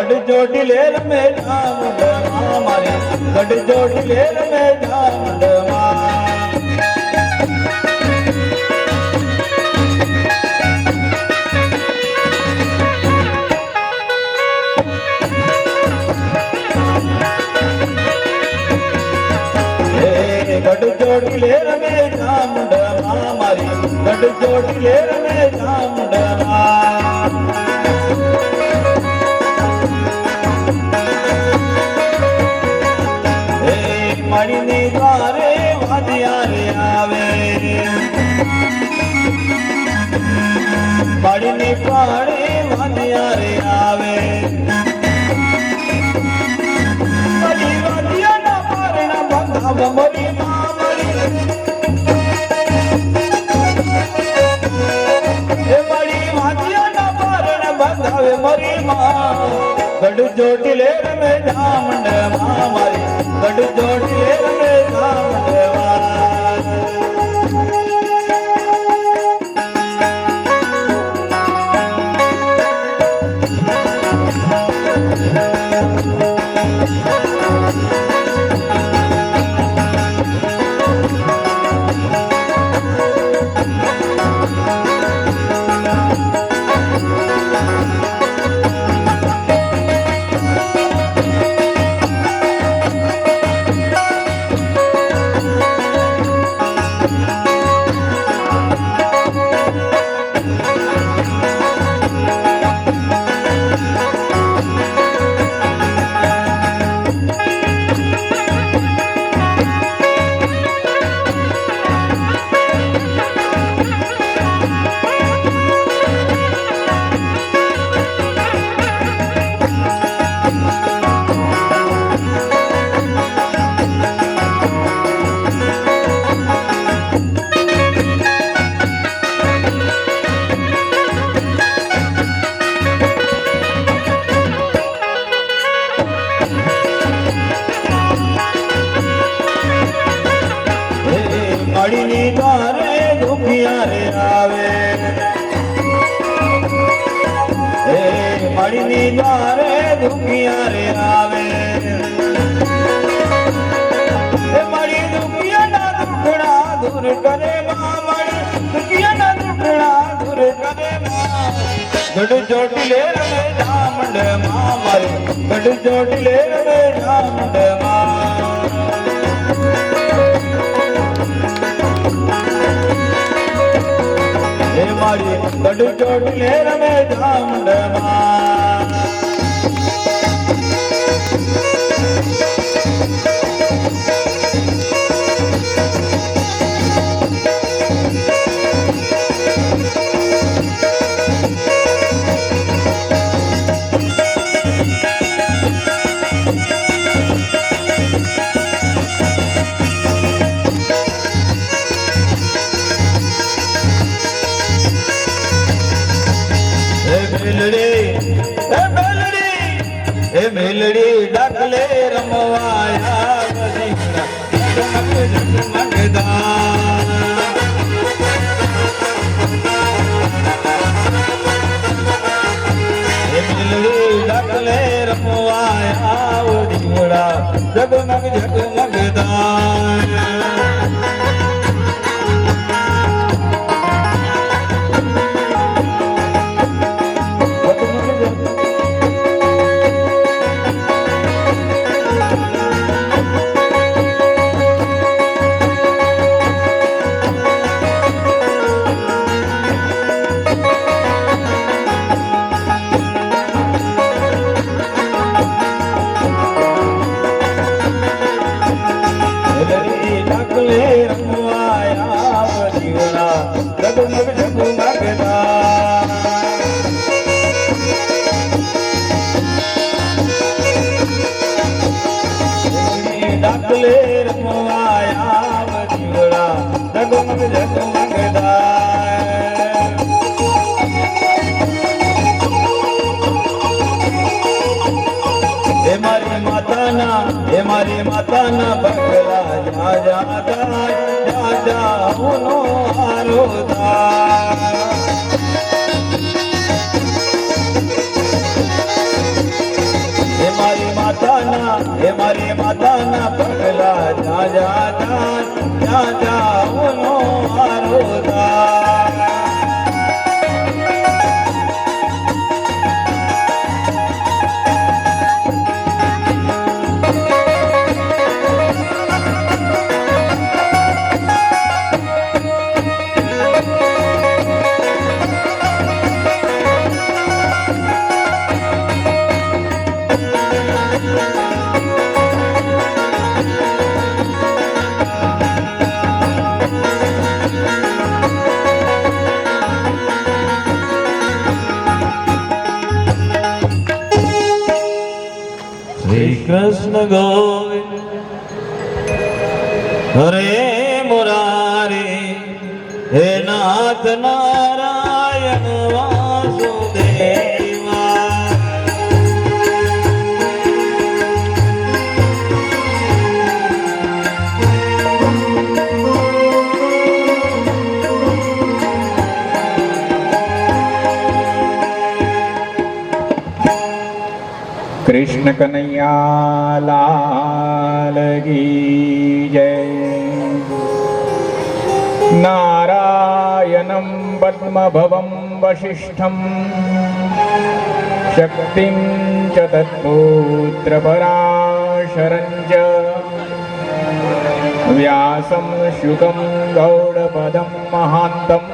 गढ़ चोटी लेर में जाम मारी गढ़ चोटी लेर में जाम જોડી લે રમે ચામુંડમાં મારી ગઢ જોડી લે રમે ચામુંડમાં હે મણીની દ્વારે વાદિયા રે આવે મણીની પાડે વાદિયા રે આવે મરી મારી એ મળી વાંચિયાના પારણ બંધાવે મરી માં ગઢ જોડી લે રમે ચામુંડમાં મારી ગઢ જોડી લે રમે ચામુંડમાં મણીની દ્વારે દુખિયા રે આવે હે મણીની દ્વારે દુખિયા રે આવે હે મણી દુખિયાના દુખડા દૂર કરે માં મણી દુખિયાના દુખડા દૂર કરે માં ગઢ જોડી લે રમે ચામુંડમાં મારી ગઢ જોડી લે રમે ચામુંડમાં હે મારી ગઢ જોડી લે રમે ચામુંડમાં હે મેલડી ડાકલે રમવાયા બધી જગમગદા હે મેલડી ડાકલે રમવાયા ઓડીવડા જગમગ જગમગદા ડાકલે રમવાયા બજીવડા જગમગ જગમગદા ડાકલે રમવાયા બજીવડા જગમગ જગમગદા હે મારી માતાના પગલા જા જા જા ઉનો હારો હે મારી માતાના પગલા જા જા જા ઉનો હારો શ્રી કૃષ્ણ ગોવિંદ હરે મુરારી હે નાથ નારાયણ વાસુદેવા कृष्ण कन्हैया लाल की जय। नारायणं पद्मभवं वसिष्ठं शक्तिं च तत्पुत्रपराशरं च व्यासं शुकं गौडपदं महान्तम्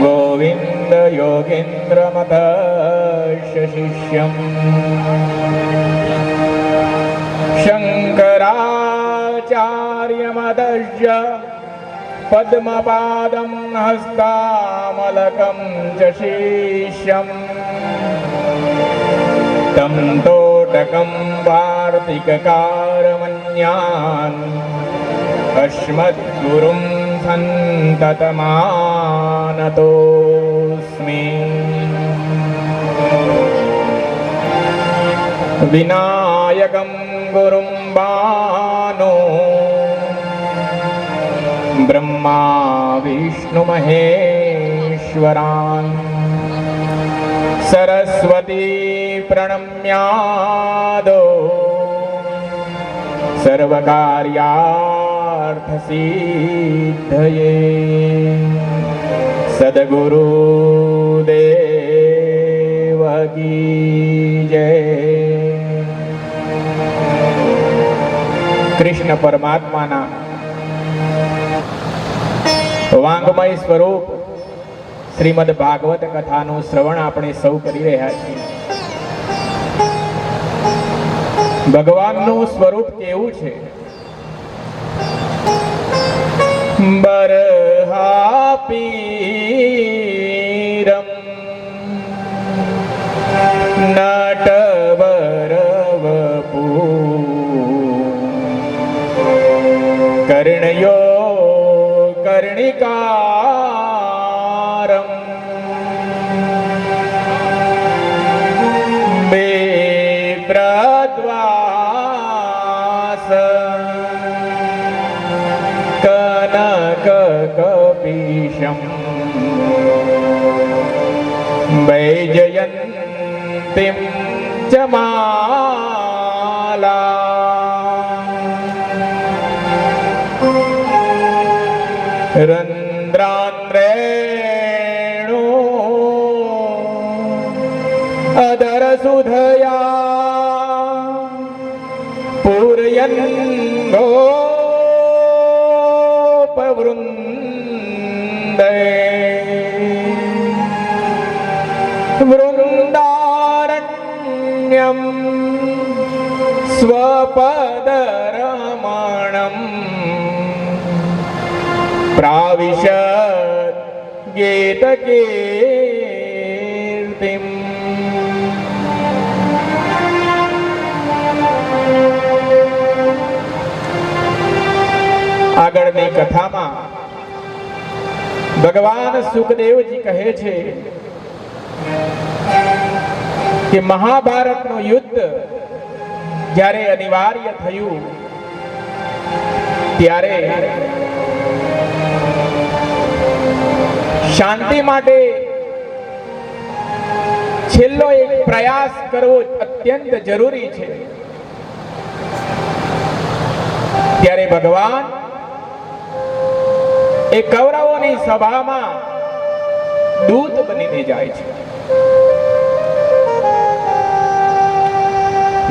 गोविन्द योगेन्द्रमतस्य शिष्यम् शङ्कराचार्यमतस्य पद्मपादं हस्तामलकं च शिष्यम् तं तोटकं वार्तिककारमन्यान् अस्मद्गुरुं सन्ततमानतोऽस्मि। विनायकं गुरुं बानो ब्रह्मा विष्णुमहेश्वरान् सरस्वती प्रणम्यादो सर्वकार्यार्थसिद्धये सद्गुरुदेव की जय। कृष्ण परमात्माना वांगमय स्वरूप श्रीमद भागवत कथाનું શ્રવણ આપણે સૌ કરી રહ્યા છીએ। ભગવાનનું સ્વરૂપ કેવું છે? બરહાપીરમ નટવરવપુ કર્ણયો કર્ણિકારમ બેબ્રદ્વાસ કનકકપીશમ વૈજયંતીમ ચ માલા રંદ્રાન્દ્રેણુ અધરસુધયા પૂરયન ગોપવૃંદે વૃંદારણ્યમ સ્વપદરમણમ प्राविशत् गीतकीर्तिम्। આગળની કથામાં ભગવાન સુખદેવજી કહે છે કે મહાભારતનું યુદ્ધ જ્યારે અનિવાર્ય થયું ત્યારે શાંતિ માટે છેલ્લો એક પ્રયાસ કરવો અત્યંત જરૂરી છે। ત્યારે ભગવાન એ કૌરવોની સભામાં દૂત બનીને જાય છે।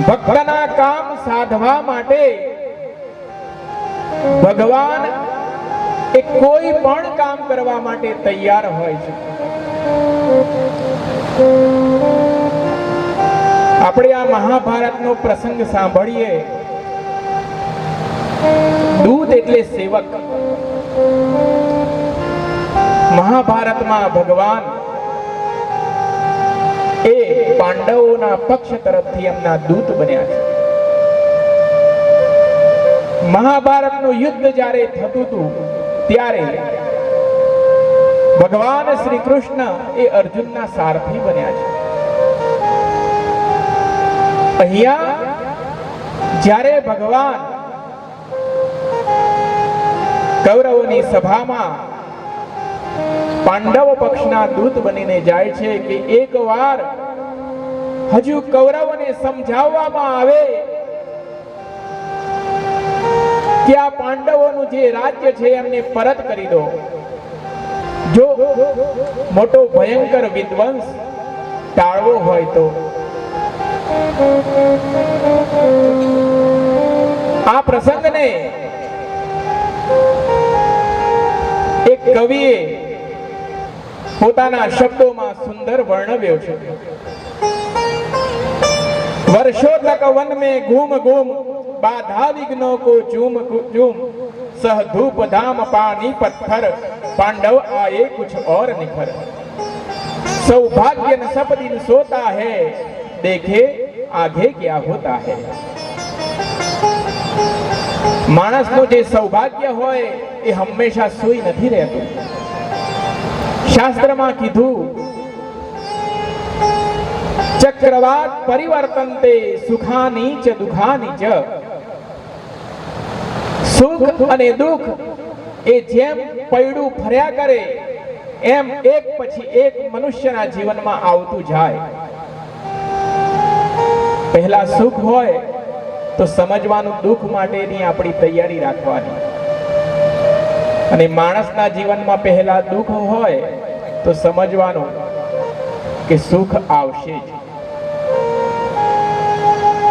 ભક્તના કામ સાધવા માટે ભગવાન એ કોઈ પણ કામ કરવા માટે તૈયાર હોય છે। આપણે આ મહાભારતનો પ્રસંગ સાંભળીએ. દૂત એટલે સેવક. મહાભારતમાં ભગવાન એ પાંડવોના પક્ષ તરફથી એમના દૂત બન્યા છે. મહાભારતનું યુદ્ધ જ્યારે થતું હતું ત્યારે ભગવાન શ્રી કૃષ્ણ એ અર્જુનના સારથી બન્યા છે. અહીંયા જ્યારે ભગવાન કૌરવોની સભામાં પાંડવ પક્ષના દૂત બનીને જાય છે કે એકવાર હજુ કૌરવોને સમજાવવામાં આવે કે આ પાંડવોનું જે રાજ્ય છે એમને પરત કરી દો. જો મોટો ભયંકર વિધ્વંસ ટાળવો હોય તો આ પ્રસંગને એક કવિએ પોતાના શબ્દોમાં સુંદર વર્ણવ્યો છે. वर्षों तक वन में घूम घूम बाधा विघ्नों को चूम चूम सह धूप धाम पानी पत्थर पांडव आए कुछ और निखर. सौभाग्य न सब दिन सोता है देखे आगे क्या होता है. માણસનું જે સૌભાગ્ય હોય એ હંમેશા સૂઈ નથી રહેતું. શાસ્ત્રમાં કીધું ચક્રવાત પરિવર્તનતે સુખાની ચ દુખાની ચ. સુખ અને દુઃખ એ જેમ પૈડું ફર્યા કરે એમ એક પછી એક મનુષ્યના જીવનમાં આવતું જાય. પહેલા સુખ હોય તો સમજવાનું દુઃખ માટેની આપણી તૈયારી રાખવાની, અને માણસના જીવનમાં પહેલા દુઃખ હોય તો સમજવાનું કે સુખ આવશે જ.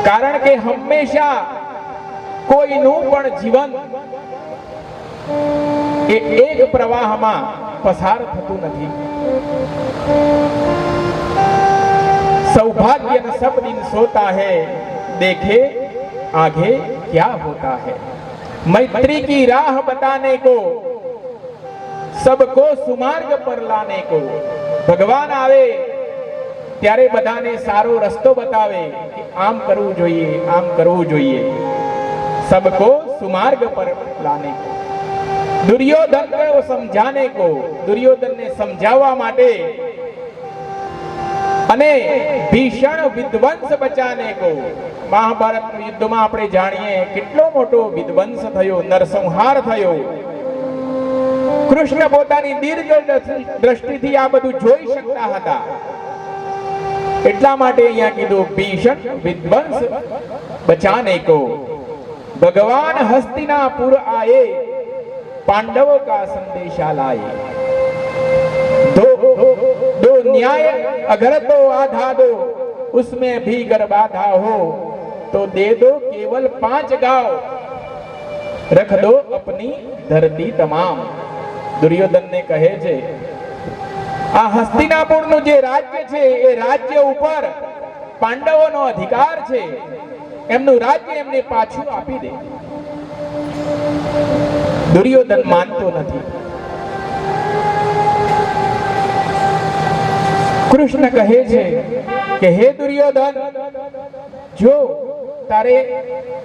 કારણ કે હંમેશા કોઈનું પણ જીવન એ એક પ્રવાહમાં પસાર થતું નથી. सौभाग्य न सब दिन सोता है देखे आगे क्या होता है. मैत्री की राह बताने को सबको सुमार्ग पर लाने को. ભગવાન આવે ત્યારે બધાને સારો રસ્તો બતાવે કે આમ કરવું જોઈએ, આમ કરવું જોઈએ. सबको सुमार्ग पर लाने को. दुर्योधन को समझाने को, दुर्योधनને સમજાવવા માટે અને ભીષણ વિધ્વંસ બચાને કો. મહાભારતના યુદ્ધમાં આપણે જાણીએ કેટલો મોટો વિધ્વંસ થયો, નરસંહાર થયો. કૃષ્ણ પોતાની દીર્ઘ દ્રષ્ટિથી આ બધું જોઈ શકતા હતા, એટલા માટે અહીંયા કીધું ભીષણ વિધ્વંસ બચાને કો. ભગવાન હસ્તિનાપુર આए पांडवों का संदेशा लाए. दो न्याय अगर तो आधा दो उसमें भी गर बाधा हो तो दे दो केवल 5 गांव रख दो अपनी धरती तमाम. दुर्योधन ने કહે છે આ હસ્તિનાપુરનું જે રાજ્ય છે એ રાજ્ય ઉપર પાંડવોનો અધિકાર છે, એમનું રાજ્ય એમને પાછું આપી દે. દુર્યોધન માનતો નથી. કૃષ્ણ કહે છે કે હે દુર્યોધન, જો તારે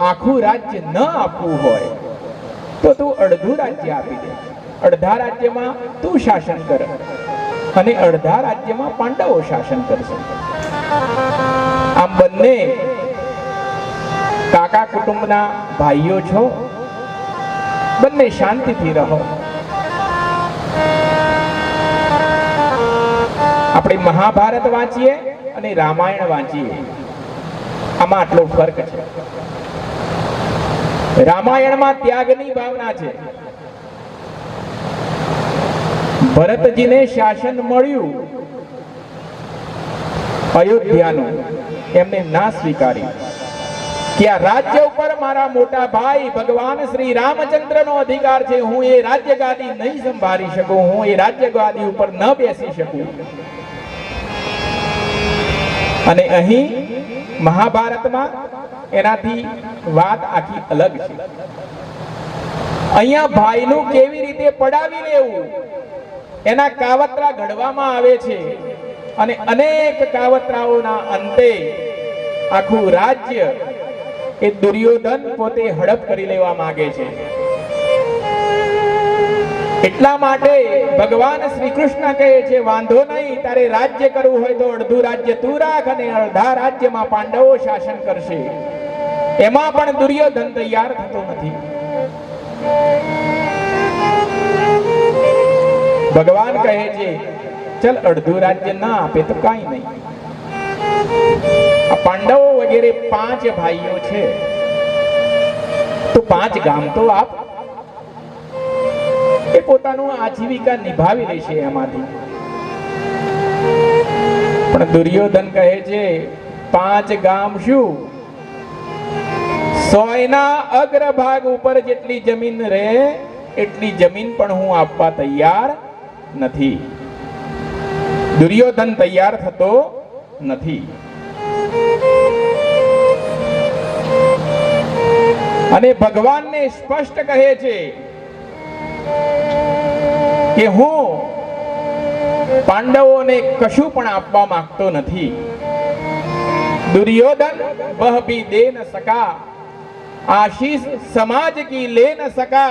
આખું રાજ્ય ન આપવું હોય તો તું અડધું રાજ્ય આપી દે. અડધા રાજ્યમાં તું શાસન કર અને અડધા રાજ્યમાં પાંડવો શાસન કરશે. આમ બંને કાકા કુટુંબના ભાઈઓ છો, બંને શાંતિથી રહો. આપણે મહાભારત વાંચીએ અને રામાયણ વાંચીએ, આમાં આટલો ફરક છે. રામાયણમાં ત્યાગની ભાવના છે. ભરતજીને શાસન મળ્યું અયોધ્યાનું, એમને ના સ્વીકાર્યું કે આ રાજ્ય ઉપર મારા મોટા ભાઈ ભગવાન શ્રી રામચંદ્રનો અધિકાર છે. હું એ રાજ્ય ગાદી નહીં સંભાળી શકું, હું એ રાજ્ય ગાદી ઉપર ન બેસી શકું. અને અહીં મહાભારતમાં એનાથી વાત આખી અલગ છે. અહીંયા ભાઈનું કેવી રીતે પડાવી લેવું એના કાવતરા ઘડવામાં આવે છે અને અનેક કાવતરાઓના અંતે આખું રાજ્ય એ દુર્યોધન પોતે હડપ કરી લેવા માંગે છે. એટલા માટે ભગવાન શ્રી કૃષ્ણ કહે છે, વાંધો નહીં, તારે રાજ્ય કરવું હોય તો અડધું રાજ્ય તું રાખ અને અડધા રાજ્યમાં પાંડવો શાસન કરશે. એમાં પણ દુર્યોધન તૈયાર થતો નથી. ભગવાન કહે છે, ચલ અડધું રાજ્ય ના આપે તો કાંઈ નહીં. આ પાંડવો વગેરે 5 ભાઈઓ છે તો 5 ગામ તો આપ. એ પોતાનું આજીવિકા નિભાવી લેશે એમાંથી. પણ દુર્યોધન કહે છે, 5 ગામ શું, 100 અગ્રભાગ ઉપર જેટલી જમીન રહે એટલી જમીન પણ હું આપવા તૈયાર નથી. દુર્યોધન તૈયાર થતો નથી. અને ભગવાનને સ્પષ્ટ કહે છે કે હું પાંડવોને કશું પણ આપવા માંગતો નથી. દુર્યોધન વહ ભી દે ન સકા, आशीष समाज की ले न सका,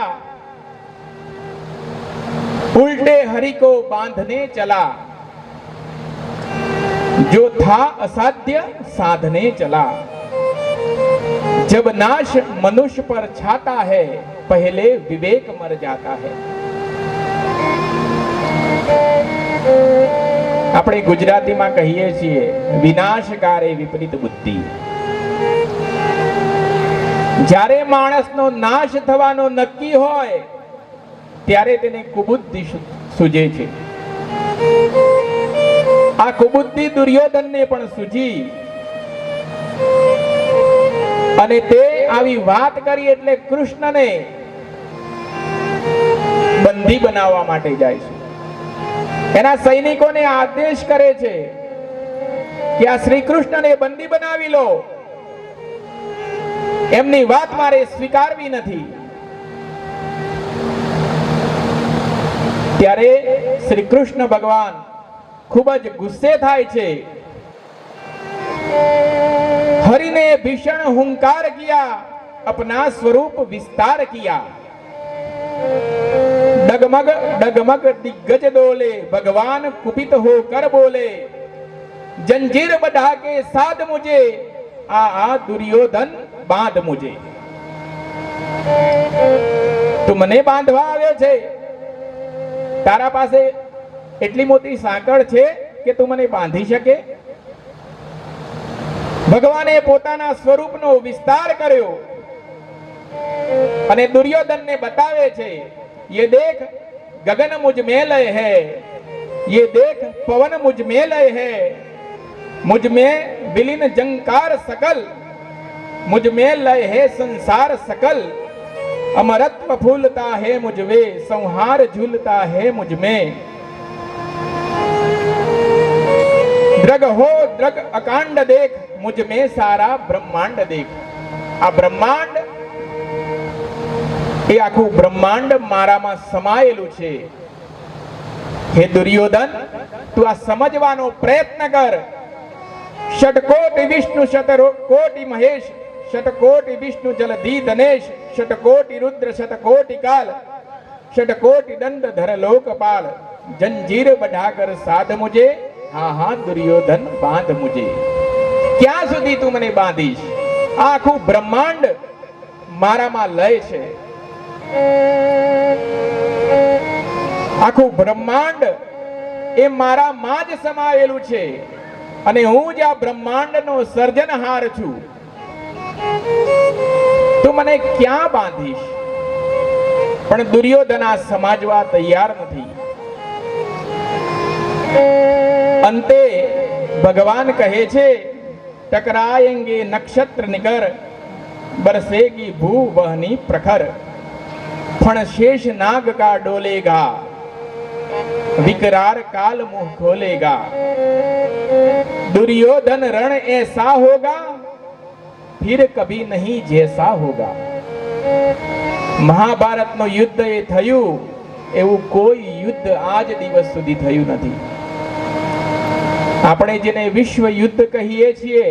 उल्टे हरि को बांधने चला, जो था असाध्य साधने चला. जब नाश मनुष्य पर छाता है, पहले विवेक मर जाता है. આપણે ગુજરાતીમાં કહીએ છીએ, વિનાશકારે વિપરીત બુદ્ધિ. જ્યારે માણસનો નાશ થવાનો નક્કી હોય ત્યારે તેને કુબુદ્ધિ સૂજે છે. આ કુબુદ્ધિ દુર્યોધનને પણ સૂજી અને તે આવી વાત કરી એટલે કૃષ્ણને બંધી બનાવવા માટે જાય છે. એના સૈનિકોને આદેશ કરે છે કે આ શ્રી કૃષ્ણને બંદી બનાવી લો. એમની વાત મારે સ્વીકારવી નથી. ત્યારે શ્રી કૃષ્ણ ભગવાન ખૂબ જ ગુસ્સે થાય છે. હરિને ભીષણ હુંકાર કિયા, अपना स्वरूप विस्तार किया. डगमग डगमग दिग्गज डोले, भगवान कुपित होकर बोले, जंजीर बढ़ा के साध मुझे, आ दुर्योधन बांध मुझे. તું મને બાંધવા આવ્યો છે, તારા પાસે એટલી મોટી સાંકળ છે કે તું મને બાંધી શકે? ભગવાને પોતાના સ્વરૂપનો વિસ્તાર કર્યો અને દુર્યોધનને બતાવે છે, ये देख गगन मुझ में लय है, ये देख पवन मुझ में लय है, मुझ में विलीन जंकार सकल, मुझ में लय है संसार सकल, अमरत्व फूलता है मुझ में, संहार झूलता है मुझ में. द्रग हो द्रग अकांड देख, मुझ में सारा ब्रह्मांड देख. આ બ્રહ્માંડ એ આખું બ્રહ્માંડ મારામાં સમાયેલું છે. હે દુર્યોધન, તું આ સમજવાનો પ્રયત્ન કર. ષટકોટિ વિષ્ણુ શતકોટિ મહેશ, शतकोटि विष्णु जलधी धनेश, शतकोटि रुद्र शतकोटि काल, शतकोटि दंड धर लोकपाल, जंजीर बढ़ाकर साध मुझे, हाँ हाँ दुर्योधन बांध मुझे. ક્યાં સુધી તું મને બાંધીશ? આખું બ્રહ્માંડ મારામાં લય છે. આખું બ્રહ્માંડ એ મારામાં જ સમાયેલું છે અને હું જ આ બ્રહ્માંડનો સર્જનહાર છું. તું મને ક્યાં બાંધીશ? પણ દુર્યોધન આ સમજવા તૈયાર નથી. અંતે ભગવાન કહે છે, टकराएंगे नक्षत्र निकर, बरसेगी भू वहनी प्रखर, फण शेष नाग का डोलेगा, विकरार काल मुंह खोलेगा, दुर्योधन रण ऐसा होगा फिर कभी नहीं जैसा होगा। મહાભારતનું યુદ્ધ એ થયું એવું કોઈ યુદ્ધ આજ દિવસ સુધી થયું નથી. આપણે જેને વિશ્વ યુદ્ધ કહીએ છીએ